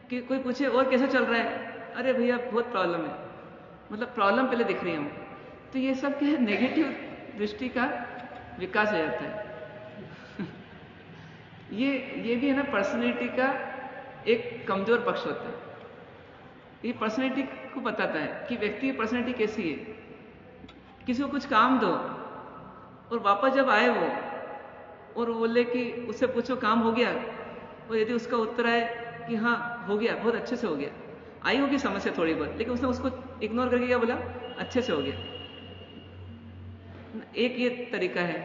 कि कोई पूछे और कैसा चल रहा है, अरे भैया बहुत प्रॉब्लम है, मतलब प्रॉब्लम पहले दिख रही है हमको। तो ये सब क्या है, नेगेटिव दृष्टि का विकास हो जाता है। ये भी है ना, पर्सनैलिटी का एक कमजोर पक्ष होता है। ये पर्सनैलिटी को बताता है कि व्यक्ति की पर्सनैलिटी कैसी है। किसी को कुछ काम दो और वापस जब आए वो और बोले कि उससे पूछो काम हो गया, और यदि उसका उत्तर आए कि हाँ हो गया, बहुत अच्छे से हो गया, आई होगी समस्या थोड़ी बहुत, लेकिन उसने उसको इग्नोर करके क्या बोला, अच्छे से हो गया। एक ये तरीका है।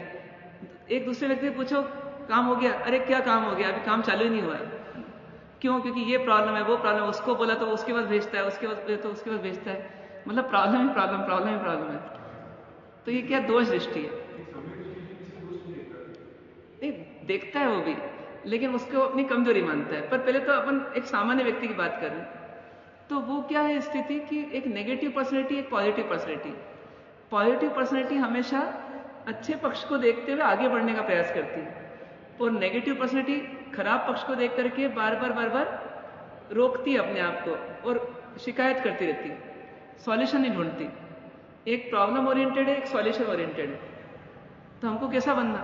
एक दूसरे व्यक्ति से पूछो काम हो गया, अरे क्या काम हो गया, अभी काम चालू ही नहीं हुआ। क्यों? क्योंकि ये प्रॉब्लम है, वो प्रॉब्लम, उसको बोला तो उसके पास भेजता है, उसके पास तो उसके पास भेजता है, मतलब प्रॉब्लम ही प्रॉब्लम, प्रॉब्लम ही प्रॉब्लम है। तो ये क्या दोष दृष्टि है? नहीं, देखता है वो भी, लेकिन उसको अपनी कमजोरी मानता है। पर पहले तो अपन एक सामान्य व्यक्ति की बात कर रहे हैं, तो वो क्या है स्थिति कि एक नेगेटिव पर्सनैलिटी, एक पॉजिटिव पर्सनैलिटी। पॉजिटिव पर्सनैलिटी हमेशा अच्छे पक्ष को देखते हुए आगे बढ़ने का प्रयास करती है, और नेगेटिव पर्सनैलिटी खराब पक्ष को देख करके बार बार रोकती है अपने आप को और शिकायत करती रहती है, सॉल्यूशन नहीं ढूंढती। एक प्रॉब्लम ओरिएंटेड है, एक सॉल्यूशन ओरिएंटेड है। तो हमको कैसा बनना,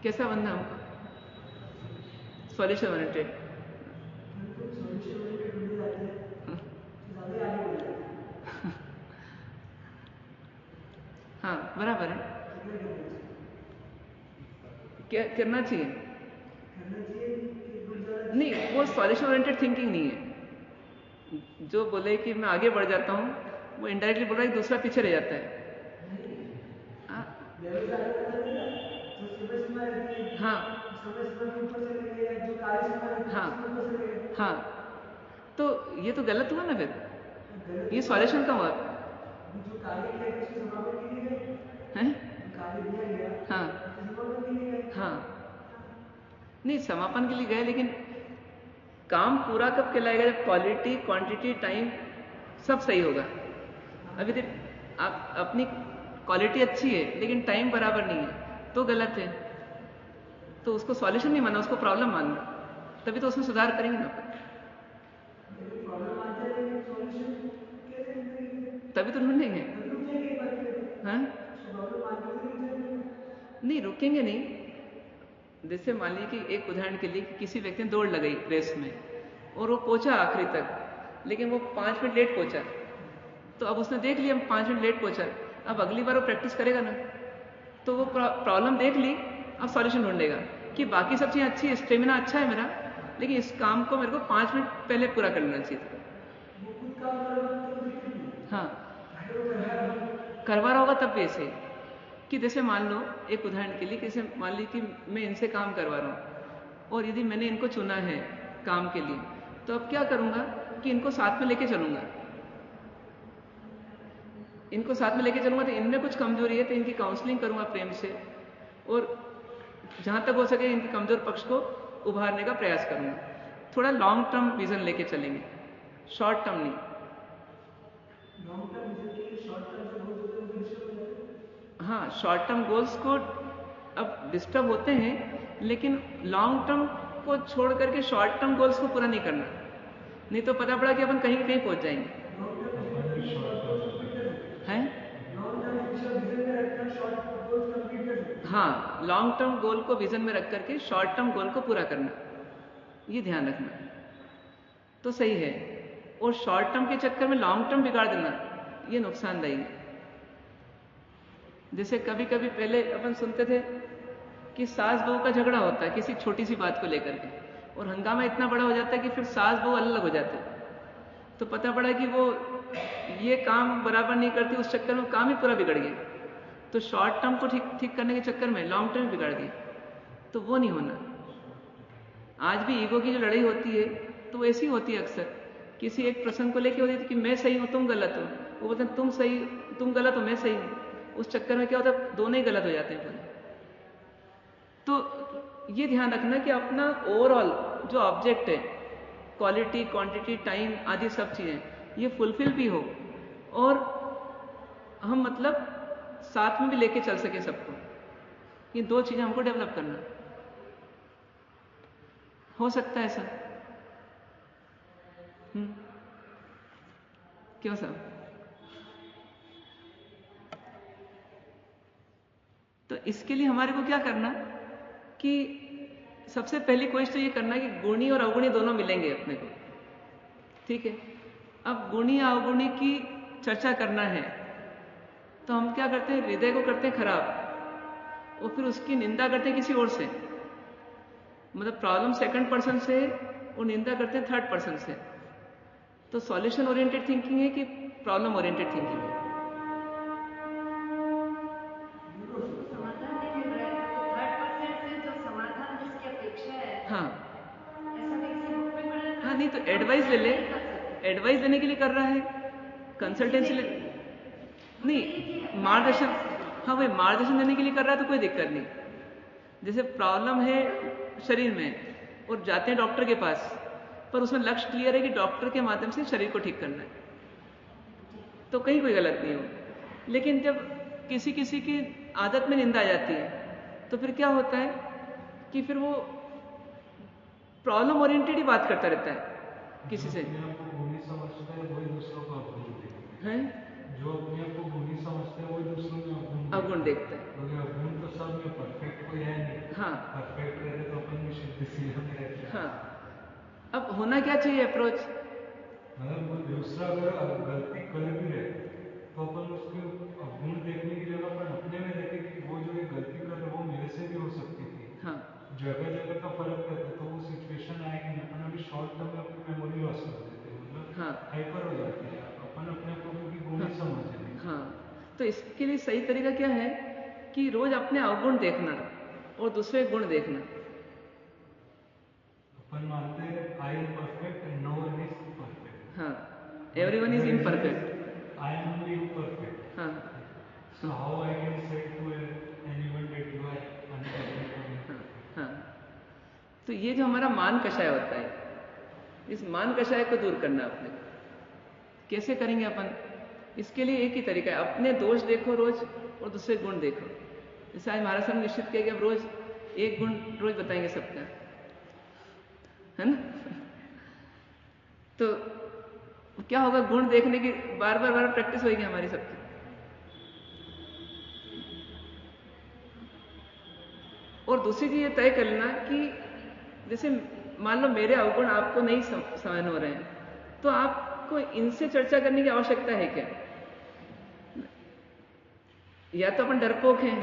कैसा बनना हमको? Solution oriented. हाँ, बराबर है। क्या करना चाहिए? नहीं, वो सॉल्यूशन ओरिएंटेड थिंकिंग नहीं है। जो बोले कि मैं आगे बढ़ जाता हूँ, वो इनडायरेक्टली बोल रहा है कि दूसरा पीछे रह जाता है। हाँ हाँ हाँ, तो ये तो गलत हुआ ना फिर, ये सॉल्यूशन का हुआ है। हाँ हाँ, नहीं समापन के लिए गए, लेकिन काम पूरा कब कहलाएगा? जब क्वालिटी, क्वांटिटी, टाइम सब सही होगा। अभी देख, आप अपनी क्वालिटी अच्छी है लेकिन टाइम बराबर नहीं है तो गलत है। तो उसको सॉल्यूशन नहीं मानना, उसको प्रॉब्लम मानना, तभी तो उसमें सुधार करेंगे ना। तभी तो ढूंढेंगे। हाँ, नहीं रुकेंगे नहीं। जैसे मान लीजिए कि एक उदाहरण के लिए किसी व्यक्ति ने दौड़ लगाई रेस में और वो पहुंचा आखिरी तक, लेकिन वो 5 मिनट लेट पहुंचा। तो अब उसने देख लिया 5 मिनट लेट पहुंचा, अब अगली बार वो प्रैक्टिस करेगा ना। तो वो प्रॉब्लम देख ली, अब सॉल्यूशन ढूंढेगा कि बाकी सब चीजें अच्छी है, स्टेमिना अच्छा है मेरा, लेकिन इस काम को मेरे को 5 मिनट पहले पूरा कर लेना चाहिए। हाँ, करवा रहा होगा तब भी ऐसे कि जैसे मान लो एक उदाहरण के लिए, जैसे मान ली कि मैं इनसे काम करवा रहा हूँ और यदि मैंने इनको चुना है काम के लिए, तो अब क्या करूंगा कि इनको साथ में लेके चलूंगा। इनको साथ में लेके चलूंगा तो इनमें कुछ कमजोरी है तो इनकी काउंसलिंग करूंगा प्रेम से, और जहां तक हो सके इनके कमजोर पक्ष को उभारने का प्रयास करूंगा। थोड़ा लॉन्ग टर्म विजन लेके चलेंगे, शॉर्ट टर्म नहीं। हाँ, शॉर्ट टर्म गोल्स को अब डिस्टर्ब होते हैं, लेकिन लॉन्ग टर्म को छोड़ करके शॉर्ट टर्म गोल्स को पूरा नहीं करना, नहीं तो पता पड़ा कि अपन कहीं कहीं पहुंच जाएंगे। हैं? हाँ, लॉन्ग टर्म गोल को विजन में रख करके शॉर्ट टर्म गोल को पूरा करना, ये ध्यान रखना तो सही है। और शॉर्ट टर्म के चक्कर में लॉन्ग टर्म बिगाड़ देना, ये नुकसानदायी है। जैसे कभी कभी पहले अपन सुनते थे कि सास बहू का झगड़ा होता है किसी छोटी सी बात को लेकर के, और हंगामा इतना बड़ा हो जाता है कि फिर सास बहू अलग हो जाते हैं। तो पता पड़ा कि वो ये काम बराबर नहीं करती, उस चक्कर में काम ही पूरा बिगड़ गया। तो शॉर्ट टर्म को ठीक करने के चक्कर में लॉन्ग टर्म बिगाड़ दिया, तो वो नहीं होना। आज भी ईगो की जो लड़ाई होती है तो ऐसी होती है अक्सर, किसी एक प्रसंग को लेकर होती है कि मैं सही हूं तुम गलत हो, वो बोलते हैं तुम सही, तुम गलत हो मैं सही हूं। उस चक्कर में क्या होता है, दोनों ही गलत हो जाते हैं पूरे। तो ये ध्यान रखना कि अपना ओवरऑल जो ऑब्जेक्ट है, क्वालिटी, क्वांटिटी, टाइम आदि सब चीजें, ये फुलफिल भी हो और हम मतलब साथ में भी लेके चल सके सबको। ये दो चीजें हमको डेवलप करना। हो सकता है ऐसा? क्यों साहब? तो इसके लिए हमारे को क्या करना कि सबसे पहली कोशिश तो ये करना कि गुणी और अवगुणी दोनों मिलेंगे अपने को, ठीक है। अब गुणी अवगुणी की चर्चा करना है तो हम क्या करते हैं, हृदय को करते हैं खराब और फिर उसकी निंदा करते हैं किसी और से। मतलब प्रॉब्लम सेकंड पर्सन से और निंदा करते हैं थर्ड पर्सन से। तो सॉल्यूशन ओरिएंटेड थिंकिंग है कि प्रॉब्लम ओरिएंटेड थिंकिंग है? एडवाइस ले ले, एडवाइस लेने के लिए कर रहा है, कंसल्टेंसी ले नहीं, मार्गदर्शन, हाँ वही मार्गदर्शन देने के लिए कर रहा है तो कोई दिक्कत नहीं। जैसे प्रॉब्लम है शरीर में और जाते हैं डॉक्टर के पास, पर उसमें लक्ष्य क्लियर है कि डॉक्टर के माध्यम से शरीर को ठीक करना है, तो कहीं कोई गलत नहीं हो। लेकिन जब किसी किसी की आदत में निंदा आ जाती है तो फिर क्या होता है कि फिर वो प्रॉब्लम ओरिएंटेड ही बात करता रहता है किसी से, है जो अपने आप को गुणी समझता है वो दूसरों में अवगुण देखता है। अवगुण तो सब में परफेक्ट कोई है नहीं। हाँ परफेक्ट रहते तो अपन भी शुद्ध सीधा में रहते। हाँ, अब होना क्या चाहिए अप्रोच, मतलब वो दूसरा अगर गलती कर भी रहे तो अपन उसके गुण देखने की जगह अपन अपने में देखे कि वो जो एक गलती कर रहे वो मेरे से भी हो सकती थी। हाँ जगह जगह का फर्क रहता है, तो वो सिचुएशन आएगी नहीं, अपन अभी शॉर्ट टर्म में अपनी मेमोरी लॉस कर देते हैं, मतलब हाँ हाइपर हो जाती है अपन अपने को क्योंकि गुण ही समझ नहीं। हाँ, तो इसके लिए सही तरीका क्या है कि रोज अपने अवगुण देखना और दूसरे गुण देखना। अपन मानते हैं I am perfect and no one is perfect. हाँ, everyone is imperfect. I am only imperfect. हाँ So how I can say to anyone that you are unperfect? हाँ, तो ये जो हमारा मान कषाय होता है, इस मान कषाय को दूर करना अपने कैसे करेंगे अपन, इसके लिए एक ही तरीका है, अपने दोष देखो रोज और दूसरे गुण देखो। जैसे आज महाराज साहब ने निश्चित किया कि अब रोज एक गुण रोज बताएंगे सबका, है ना। तो क्या होगा, गुण देखने की बार बार प्रैक्टिस होगी हमारी सबकी। और दूसरी चीज ये तय कर लेना कि जैसे मान लो मेरे अवगुण आपको नहीं समझ हो रहे हैं, तो आपको इनसे चर्चा करने की आवश्यकता है क्या। या तो अपन डरपोक हैं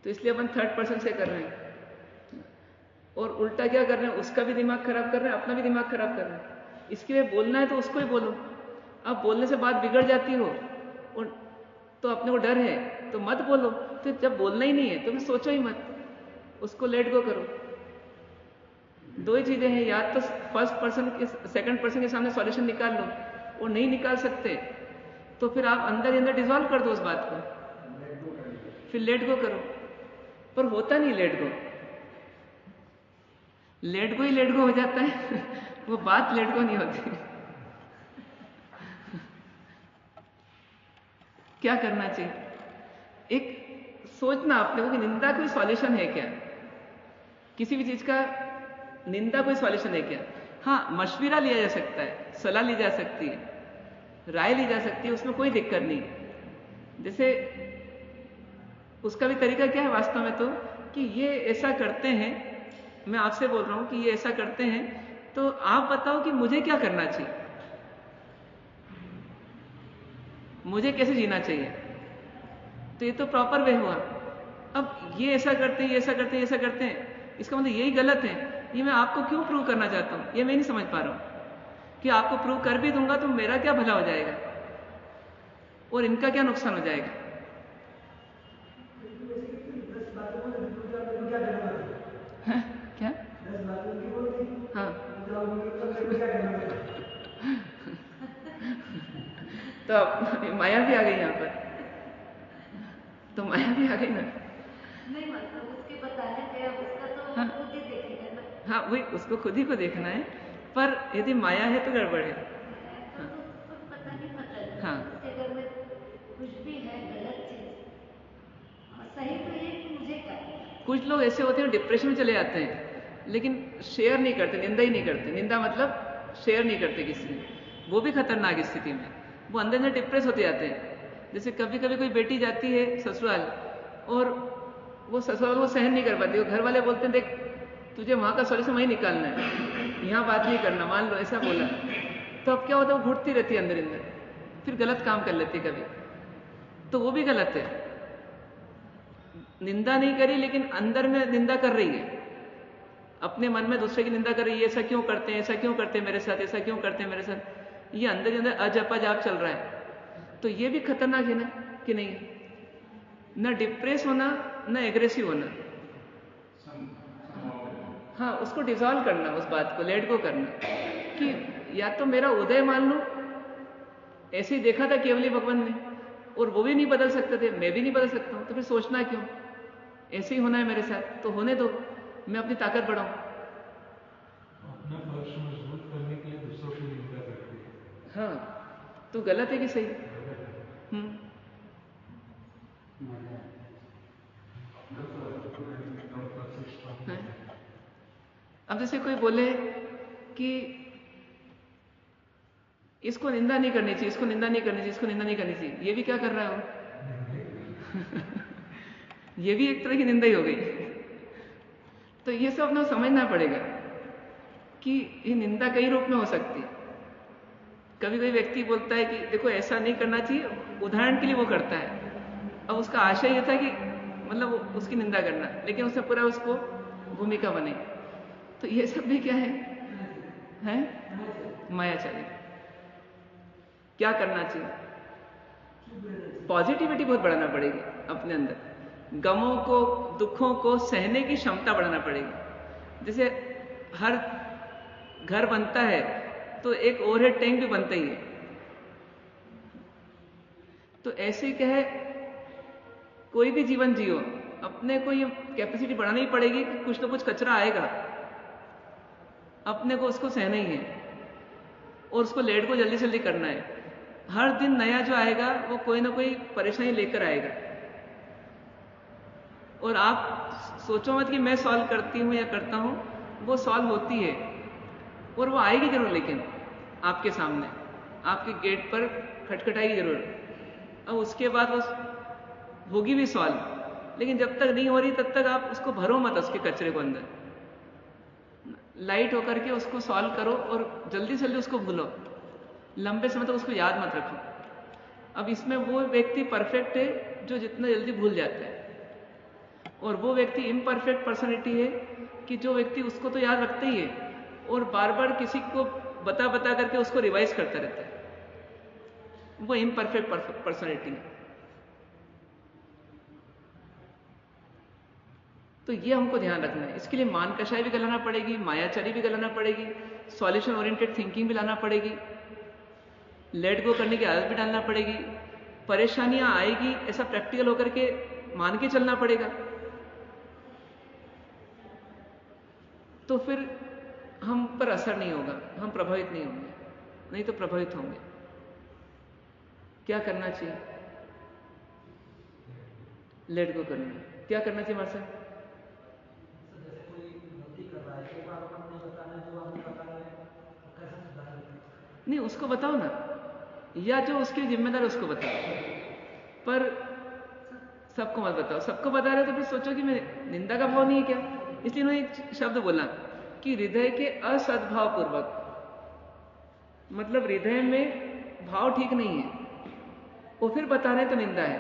तो इसलिए अपन थर्ड पर्सन से कर रहे हैं, और उल्टा क्या कर रहे हैं, उसका भी दिमाग खराब कर रहे हैं, अपना भी दिमाग खराब कर रहे हैं। इसके लिए बोलना है तो उसको ही बोलो। अब बोलने से बात बिगड़ जाती हो और तो अपने को डर है तो मत बोलो। तो जब बोलना ही नहीं है तो फिर सोचो ही मत, उसको लेट गो करो। दो ही चीजें हैं, या तो फर्स्ट पर्सन के सेकंड पर्सन के सामने सॉल्यूशन निकाल लो, और नहीं निकाल सकते तो फिर आप अंदर ही अंदर डिसॉल्व कर दो उस बात को, फिर लेट गो करो। पर होता नहीं लेट गो, लेट गो ही लेट गो हो जाता है वो बात लेट गो नहीं होती। क्या करना चाहिए, एक सोचना अपने को कि निंदा कोई सॉल्यूशन है क्या, किसी भी चीज का निंदा कोई सॉल्यूशन है क्या। हाँ, मशविरा लिया जा सकता है, सलाह ली जा सकती है, राय ली जा सकती है, उसमें कोई दिक्कत नहीं। जैसे उसका भी तरीका क्या है वास्तव में, तो कि ये ऐसा करते हैं, मैं आपसे बोल रहा हूं कि ये ऐसा करते हैं, तो आप बताओ कि मुझे क्या करना चाहिए, मुझे कैसे जीना चाहिए। तो ये तो प्रॉपर वे हुआ। अब ये ऐसा करते हैं, ये ऐसा करते हैं, ये ऐसा करते हैं, इसका मतलब यही गलत है। ये मैं आपको क्यों प्रूव करना चाहता हूं, ये मैं नहीं समझ पा रहा हूं कि आपको प्रूव कर भी दूंगा तो मेरा क्या भला हो जाएगा और इनका क्या नुकसान हो जाएगा। है? क्या? हाँ तो अब माया भी आ गई यहाँ पर, तो माया भी आ गई ना। नहीं मतलब उसके बताने पे अब उसका तो हाँ। खुद ही देखेगा ना। हाँ वही, उसको खुद ही को देखना है, पर यदि माया है तो गड़बड़ है। तो पता नहीं पता हाँ। उसके घर में कुछ भी है गलत चीज, और सही तो ये कि मुझे करना है। कुछ लोग ऐसे होते हैं डिप्रेशन में चले जाते हैं, लेकिन शेयर नहीं करते, निंदा ही नहीं करते। निंदा मतलब शेयर नहीं करते किसी से, वो भी खतरनाक स्थिति में, वो अंदर अंदर डिप्रेस होते जाते हैं। जैसे कभी कभी कोई बेटी जाती है ससुराल और वो ससुराल को सहन नहीं कर पाती, वो घर वाले बोलते हैं देख तुझे वहां का सॉल्यूशन वहीं निकालना है, यहाँ बात नहीं करना, मान लो ऐसा बोला, तो अब क्या होता है, वो घुटती रहती है अंदर अंदर, फिर गलत काम कर लेती है कभी, तो वो भी गलत है। निंदा नहीं करी लेकिन अंदर में निंदा कर रही है, अपने मन में दूसरे की निंदा कर रही है, ऐसा क्यों करते हैं, ऐसा क्यों करते हैं मेरे साथ, ऐसा क्यों करते हैं मेरे साथ, ये अंदर ही अंदर अजपा जाप चल रहा है। तो ये भी खतरनाक है ना कि नहीं, न डिप्रेस होना न एग्रेसिव होना। हाँ, उसको डिसॉल्व करना, उस बात को लेट गो करना। कि या तो मेरा उदय मान लो, ऐसे ही देखा था केवली भगवान ने, और वो भी नहीं बदल सकते थे, मैं भी नहीं बदल सकता हूं, तो फिर सोचना क्यों? ऐसे ही होना है मेरे साथ, तो होने दो, मैं अपनी ताकत बढ़ाऊं। अपना पक्ष मजबूत करने के लिए दूसरों की निंदा करती है। हाँ, तो गलत है कि सही? हैं? अब जैसे कोई बोले कि इसको निंदा नहीं करनी चाहिए, इसको निंदा नहीं करनी चाहिए, इसको निंदा नहीं करनी चाहिए, ये भी क्या कर रहा है ये भी एक तरह की निंदा ही हो गई। तो ये सब अपना समझना पड़ेगा कि ये निंदा कई रूप में हो सकती है। कभी कोई व्यक्ति बोलता है कि देखो ऐसा नहीं करना चाहिए, उदाहरण के लिए वो करता है, अब उसका आशय ये था कि मतलब उसकी निंदा करना, लेकिन उसने पूरा उसको भूमिका बनाई, तो ये सब भी क्या है मायाचारी। क्या करना चाहिए? पॉजिटिविटी बहुत बढ़ाना पड़ेगी अपने अंदर, गमों को, दुखों को सहने की क्षमता बढ़ाना पड़ेगी। जैसे हर घर बनता है तो एक ओवरहेड टैंक भी बनता ही है, तो ऐसे क्या है, कोई भी जीवन जियो, अपने को ये कैपेसिटी बढ़ानी पड़ेगी कि कुछ ना कुछ कचरा आएगा, अपने को उसको सहना ही है और उसको लेट को जल्दी से जल्दी करना है। हर दिन नया जो आएगा वो कोई ना कोई परेशानी लेकर आएगा, और आप सोचो मत कि मैं सॉल्व करती हूं या करता हूं, वो सॉल्व होती है और वो आएगी जरूर, लेकिन आपके सामने, आपके गेट पर खटखटाएगी जरूर। अब उसके बाद वो होगी भी सॉल्व, लेकिन जब तक नहीं हो रही तब तक आप उसको भरो मत, उसके कचरे को अंदर लाइट होकर के उसको सॉल्व करो और जल्दी से जल्दी उसको भूलो, लंबे समय तक उसको याद मत रखो। अब इसमें वो व्यक्ति परफेक्ट है जो जितना जल्दी भूल जाता है, और वो व्यक्ति इम्परफेक्ट पर्सनैलिटी है कि जो व्यक्ति उसको तो याद रखता ही है और बार बार किसी को बता बता करके उसको रिवाइज करता रहता है, वो इम्परफेक्ट पर्सनैलिटी है। तो ये हमको ध्यान रखना है। इसके लिए मान कषाय भी गलाना पड़ेगी, मायाचारी भी गलाना पड़ेगी, सॉल्यूशन ओरिएंटेड थिंकिंग भी लाना पड़ेगी, लेट गो करने की आदत भी डालना पड़ेगी। परेशानियां आएगी ऐसा प्रैक्टिकल होकर के मान के चलना पड़ेगा, तो फिर हम पर असर नहीं होगा, हम प्रभावित नहीं होंगे, नहीं तो प्रभावित होंगे। क्या करना चाहिए? लेट गो करना। क्या करना चाहिए हमारे साथ? नहीं, उसको बताओ ना, या जो उसकी जिम्मेदार उसको बताओ, पर सबको मत बताओ। सबको बता रहे हो तो फिर सोचो कि मैं निंदा का भाव नहीं है क्या? इसलिए उन्होंने एक शब्द बोला कि हृदय के असद्भाव पूर्वक, मतलब हृदय में भाव ठीक नहीं है, वो फिर बता रहे तो निंदा है,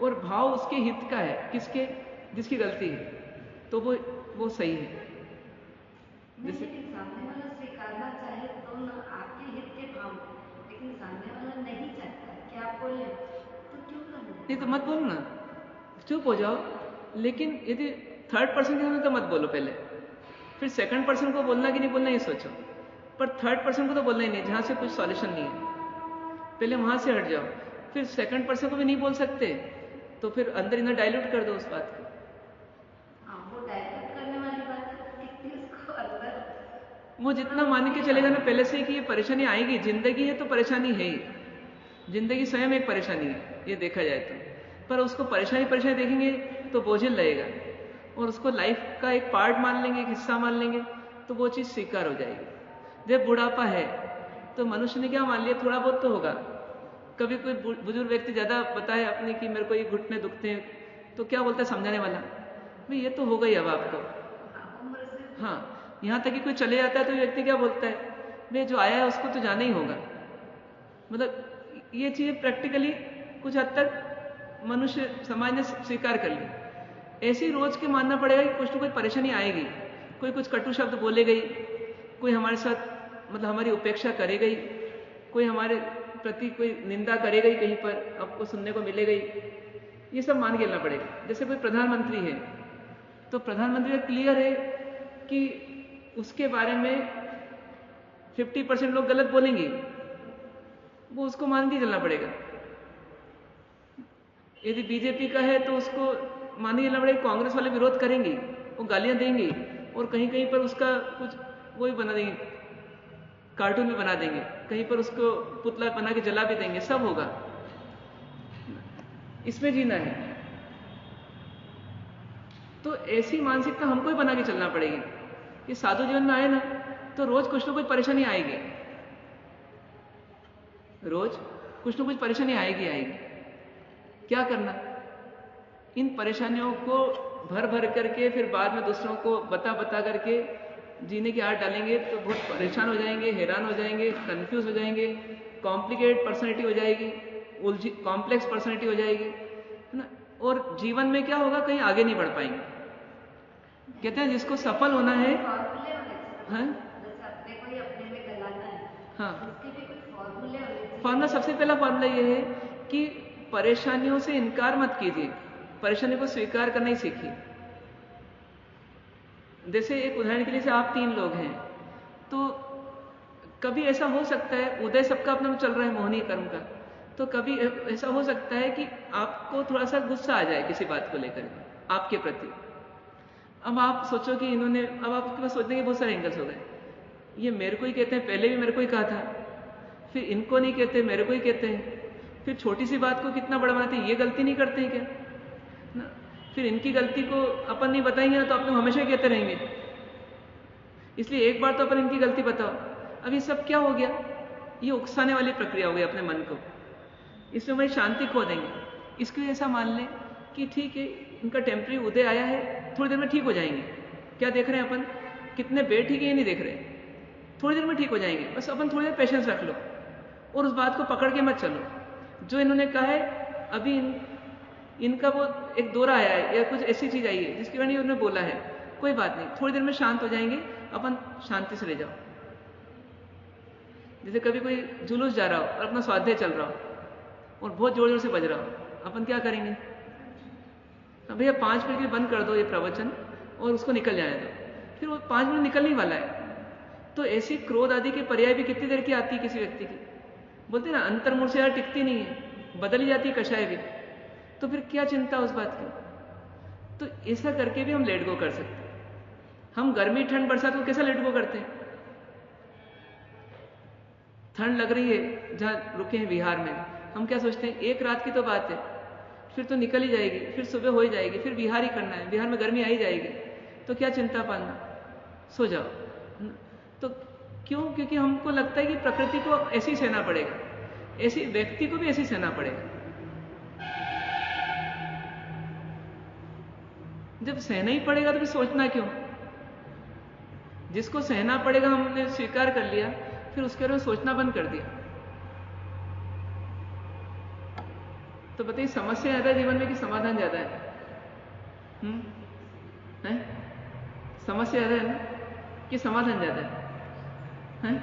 और भाव उसके हित का है, किसके? जिसकी गलती है, तो वो सही है। जैसे सामने वाला स्वीकारना चाहे तो ना आपके हित के भाव, लेकिन सामने वाला नहीं चाहता कि आप बोले तो क्यों करना? नहीं तो मत बोलो ना, चुप हो जाओ। लेकिन यदि थर्ड पर्सन के सामने तो मत बोलो पहले, फिर सेकंड पर्सन को बोलना कि नहीं बोलना ये सोचो, पर थर्ड पर्सन को तो बोलना ही नहीं जहां से कुछ सॉल्यूशन नहीं है, पहले वहां से हट जाओ। फिर सेकंड पर्सन को भी नहीं बोल सकते तो फिर अंदर इधर डाइल्यूट कर दो उस बात को। वो डाइल्यूट करने वाली बात है कि उसको अंदर वो जितना मान के चलेगा ना पहले से कि ये परेशानी आएगी, जिंदगी है तो परेशानी है ही, जिंदगी स्वयं एक परेशानी है ये देखा जाए तो, पर उसको परेशानी देखेंगे तो बोझिल लगेगा, और उसको लाइफ का एक पार्ट मान लेंगे, एक हिस्सा मान लेंगे, तो वो चीज स्वीकार हो जाएगी। जब बुढ़ापा है तो मनुष्य ने क्या मान लिया, थोड़ा बहुत तो होगा। कभी कोई बुजुर्ग व्यक्ति ज्यादा बताए अपने कि मेरे को ये घुटने दुखते हैं, तो क्या बोलता है समझाने वाला, भाई ये तो हो गई अब आपको। हाँ, यहां तक कि कोई चले जाता है तो व्यक्ति क्या बोलता है, भाई जो आया है उसको तो जाना ही होगा। मतलब ये चीज प्रैक्टिकली कुछ हद तक मनुष्य समाज ने स्वीकार कर ली। ऐसे ही रोज के मानना पड़ेगा कि कुछ ना कुछ परेशानी आएगी, कोई कुछ कटु शब्द बोले गई, कोई हमारे साथ मतलब हमारी उपेक्षा करे गई, कोई हमारे प्रति कोई निंदा करे गई, कहीं पर आपको सुनने को मिले गई, ये सब मान के चलना पड़ेगा। जैसे कोई प्रधानमंत्री है तो प्रधानमंत्री का क्लियर है कि उसके बारे में 50% लोग गलत बोलेंगे, वो उसको मान के चलना पड़ेगा। यदि बीजेपी का है तो उसको मान के चलना पड़ेगा। कांग्रेस वाले विरोध करेंगे, वो गालियां देंगे और कहीं कहीं पर उसका कुछ वो ही बना देंगे, कार्टून भी बना देंगे, कहीं पर उसको पुतला बना के जला भी देंगे, सब होगा। इसमें जीना है तो ऐसी मानसिकता हमको ही बना के चलना पड़ेगी। ये साधु जीवन में आए ना तो रोज कुछ ना कुछ परेशानी आएगी, रोज कुछ ना कुछ परेशानी आएगी। क्या करना, इन परेशानियों को भर भर करके फिर बाद में दूसरों को बता बता करके जीने की आदत डालेंगे तो बहुत परेशान हो जाएंगे, हैरान हो जाएंगे, कंफ्यूज हो जाएंगे, कॉम्प्लिकेट पर्सनैलिटी हो जाएगी, उलझी कॉम्प्लेक्स पर्सनैलिटी हो जाएगी, है ना। और जीवन में क्या होगा, कहीं आगे नहीं बढ़ पाएंगे। कहते हैं जिसको सफल होना है, हाँ हाँ, फॉर्मूला, सबसे पहला फॉर्मूला ये है कि परेशानियों से इनकार मत कीजिए, परेशानी को स्वीकार करना ही सीखिए। जैसे एक उदाहरण के लिए, आप 3 लोग हैं तो कभी ऐसा हो सकता है, उदय सबका अपना चल रहा है मोहनी कर्म का, तो कभी ऐसा हो सकता है कि आपको थोड़ा सा गुस्सा आ जाए किसी बात को लेकर आपके प्रति। अब आप सोचो कि इन्होंने, अब आपके पास सोचने के बहुत सारे एंगल्स हो गए, ये मेरे को ही कहते हैं, पहले भी मेरे को ही कहा था, फिर इनको नहीं कहते, मेरे को ही कहते हैं, फिर छोटी सी बात को कितना बड़ा बनाते हैं, ये गलती नहीं करते हैं क्या ना, फिर इनकी गलती को अपन नहीं बताएंगे ना तो आप लोग हमेशा ही कहते रहेंगे, इसलिए एक बार तो अपन इनकी गलती बताओ। अब ये सब क्या हो गया, ये उकसाने वाली प्रक्रिया हो गई अपने मन को, इसमें वही शांति खो देंगे। इसको ऐसा मान लें कि ठीक है, इनका टेम्परेरी उदय आया है, थोड़ी देर में ठीक हो जाएंगे। क्या देख रहे हैं अपन, कितने बेठीक है ये नहीं देख रहे, थोड़ी देर में ठीक हो जाएंगे, बस अपन थोड़ी देर पेशेंस रख लो और उस बात को पकड़ के मत चलो। जो इन्होंने कहा है, अभी इनका वो एक दौरा आया है या कुछ ऐसी चीज आई है जिसके वजह उन्होंने बोला है, कोई बात नहीं, थोड़ी देर में शांत हो जाएंगे, अपन शांति से ले जाओ। जैसे कभी कोई जुलूस जा रहा हो और अपना स्वाध्याय चल रहा हो और बहुत जोर जोर से बज रहा हो, अपन क्या करेंगे, अब भैया 5 मिनट के लिए बंद कर दो ये प्रवचन और उसको निकल जाने दो, फिर वो 5 मिनट निकलने ही वाला है। तो ऐसी क्रोध आदि के पर्याय भी कितनी देर की आती है किसी व्यक्ति की, बोलते ना अंतर्मुख से यार टिकती नहीं है, बदल ही जाती है कषाय भी, तो फिर क्या चिंता उस बात की। तो ऐसा करके भी हम लेट गो कर सकते हैं। हम गर्मी ठंड बरसात को कैसा लेट गो करते हैं, ठंड लग रही है जहां रुके हैं बिहार में, हम क्या सोचते हैं, एक रात की तो बात है, फिर तो निकल ही जाएगी, फिर सुबह हो ही जाएगी, फिर बिहार ही करना है, बिहार में गर्मी आ ही जाएगी, तो क्या चिंता पालना, सो जाओ। तो क्यों, क्योंकि हमको लगता है कि प्रकृति को ऐसे ही सहना पड़ेगा, ऐसे व्यक्ति को भी ऐसे ही सहना पड़ेगा। जब सहना ही पड़ेगा तो फिर सोचना क्यों, जिसको सहना पड़ेगा हमने स्वीकार कर लिया, फिर उसके बारे में सोचना बंद कर दिया। तो बताइए, समस्या ज्यादा है जीवन में कि समाधान ज्यादा है? हैं? समस्या ज्यादा है ना कि समाधान ज्यादा है? हैं?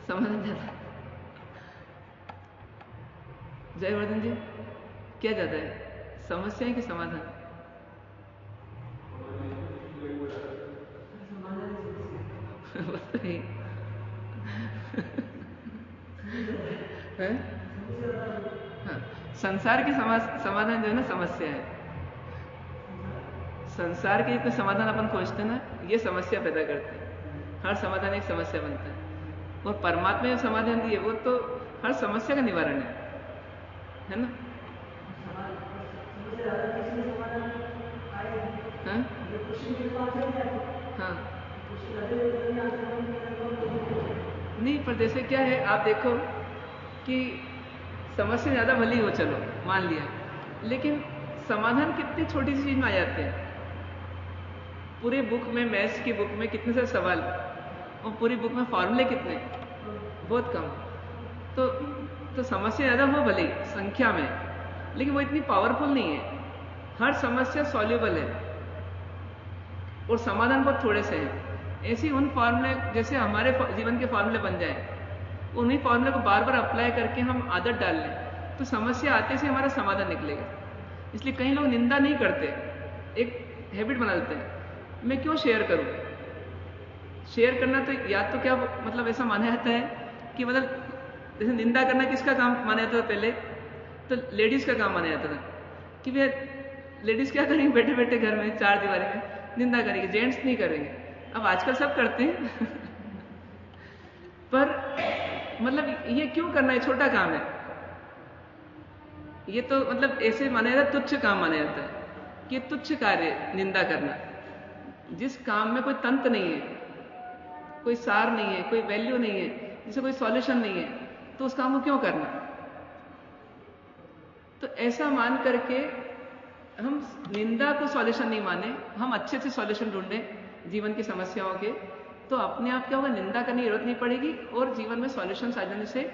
समाधान ज्यादा। जयवर्धन जी, क्या ज्यादा है, समस्या है कि समाधान? बताइए। हाँ, संसार के समाधान जो है ना समस्या है। संसार के जितने समाधान अपन खोजते हैं ना, ये समस्या पैदा करते हैं। हर समाधान एक समस्या बनता है, और परमात्मा ने समाधान दिए वो तो हर समस्या का निवारण है ना। हाँ हाँ, नहीं, पर जैसे क्या है, आप देखो कि समस्या ज्यादा भली हो, चलो मान लिया, लेकिन समाधान कितनी छोटी सी चीज में आ जाते हैं। पूरी बुक में, मैथ्स की बुक में कितने सारे सवाल, और पूरी बुक में फॉर्मूले कितने, बहुत कम। तो समस्या ज्यादा हो भले संख्या में, लेकिन वो इतनी पावरफुल नहीं है। हर समस्या सॉल्यूबल है और समाधान बहुत थोड़े से हैं। ऐसे उन फॉर्मूले, जैसे हमारे जीवन के फॉर्मूले बन जाए, उन्हीं फॉर्मूले को बार बार अप्लाई करके हम आदत डाल लें, तो समस्या आते से हमारा समाधान निकलेगा। इसलिए कई लोग निंदा नहीं करते, एक हैबिट बना लेते हैं, मैं क्यों शेयर करूं, शेयर करना तो या तो क्या मतलब ऐसा माना जाता है कि मतलब जैसे निंदा करना किसका काम माना जाता था पहले, तो लेडीज का काम माना जाता था कि भैया लेडीज क्या करेंगे बैठे बैठे घर में चार दीवारी में निंदा करेंगे, जेंट्स नहीं करेंगे। अब आजकल सब करते हैं पर मतलब ये क्यों करना है, छोटा काम है ये, तो मतलब ऐसे माना जाता है, तुच्छ काम माना जाता है कि तुच्छ कार्य निंदा करना। जिस काम में कोई तंत्र नहीं है, कोई सार नहीं है, कोई वैल्यू नहीं है, जिसे कोई सॉल्यूशन नहीं है, तो उस काम को क्यों करना। तो ऐसा मान करके हम निंदा को सॉल्यूशन नहीं माने, हम अच्छे से सॉल्यूशन ढूंढें जीवन की समस्याओं के, तो अपने आप क्या होगा, निंदा करने की जरूरत नहीं पड़ेगी और जीवन में सॉल्यूशन आ जाने से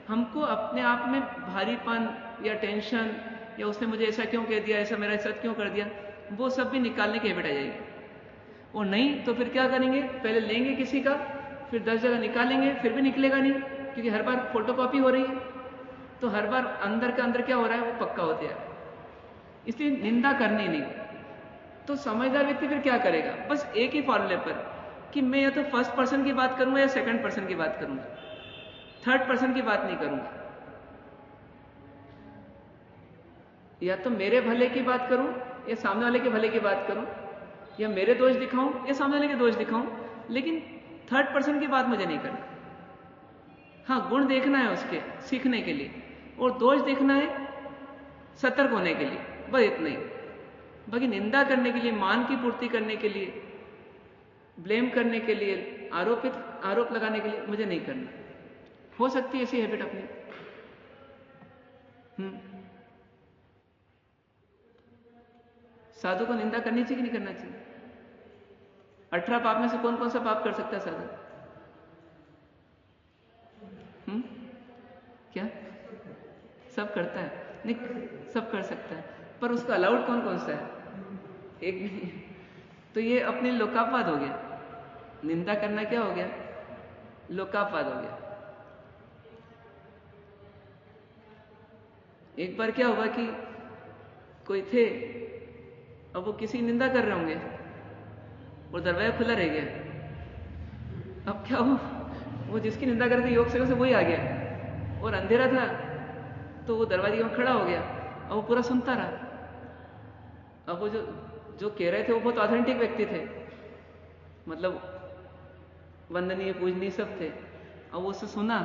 हमको अपने आप में भारीपन या टेंशन या उसने मुझे ऐसा क्यों कह दिया, ऐसा मेरा साथ क्यों कर दिया, वो सब भी निकालने की हैबिट आ जाएगी। और नहीं तो फिर क्या करेंगे, पहले लेंगे किसी का, फिर 10 जगह निकालेंगे, फिर भी निकलेगा नहीं, क्योंकि हर बार फोटोकॉपी हो रही है, तो हर बार अंदर का अंदर क्या हो रहा है वो पक्का होता है। इसलिए निंदा करनी नहीं। तो समझदार व्यक्ति फिर क्या करेगा, बस एक ही फॉर्मूले पर कि मैं या तो फर्स्ट पर्सन की बात करूंगा या सेकंड पर्सन की बात करूंगा, थर्ड पर्सन की बात नहीं करूंगा। या तो मेरे भले की बात करूं या सामने वाले के भले की बात करूं, या मेरे दोष दिखाऊं या सामने वाले के दोष दिखाऊं, लेकिन थर्ड पर्सन की बात मुझे नहीं करना। हाँ, गुण देखना है उसके सीखने के लिए, और दोष देखना है सतर्क होने के लिए, बस इतना ही। बाकी निंदा करने के लिए, मान की पूर्ति करने के लिए, ब्लेम करने के लिए, आरोप लगाने के लिए मुझे नहीं करना। हो सकती है ऐसी हैबिट अपनी। साधु को निंदा करनी चाहिए कि नहीं करना चाहिए? 18 पाप में से कौन कौन सा पाप कर सकता है साधु? क्या सब करता है? नहीं, सब कर सकता है, पर उसका अलाउड कौन कौन सा है? एक नहीं। तो ये अपने लोकापवाद हो गया। निंदा करना क्या हो गया? लोकापवाद हो गया। एक बार क्या हुआ कि कोई थे, अब वो किसी निंदा कर रहे होंगे और दरवाजा खुला रह गया। अब क्या हुआ, वो जिसकी निंदा कर रहे थे योग से वही आ गया, और अंधेरा था तो वो दरवाजे में खड़ा हो गया। अब वो पूरा सुनता रहा। अब वो जो कह रहे थे वो बहुत ऑथेंटिक व्यक्ति थे, मतलब वंदनीय पूजनीय सब थे। अब वो उससे सुना,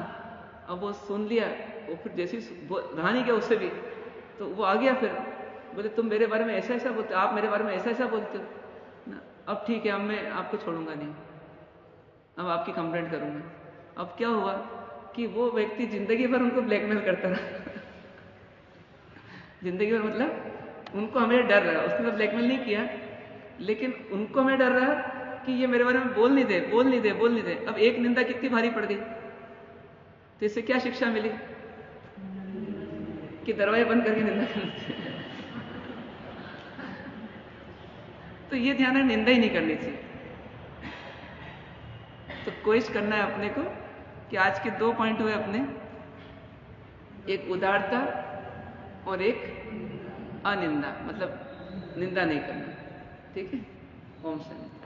अब वो सुन लिया, वो फिर जैसे रहा नहीं गया उससे भी, तो वो आ गया। फिर बोले तुम मेरे बारे में ऐसा ऐसा बोलते हो, आप मेरे बारे में ऐसा ऐसा बोलते हो ना, अब ठीक है, अब मैं आपको छोड़ूंगा नहीं, अब आपकी कंप्लेंट करूंगा। अब क्या हुआ कि वो व्यक्ति जिंदगी भर उनको ब्लैकमेल करता रहा जिंदगी भर, मतलब उनको हमें डर रहा, उसने तो ब्लैकमेल नहीं किया, लेकिन उनको हमें डर रहा कि ये मेरे बारे में बोल नहीं दे, बोल नहीं दे, बोल नहीं दे। अब एक निंदा कितनी भारी पड़ गई, तो इससे क्या शिक्षा मिली कि दरवाजे बंद करके निंदा करनी। तो ये ध्यान है, निंदा ही नहीं करनी चाहिए। तो कोशिश करना है अपने को कि आज के 2 पॉइंट हुए अपने, एक उदारता और एक अनिंदा, मतलब निंदा नहीं करना। ठीक है, ओम शांति।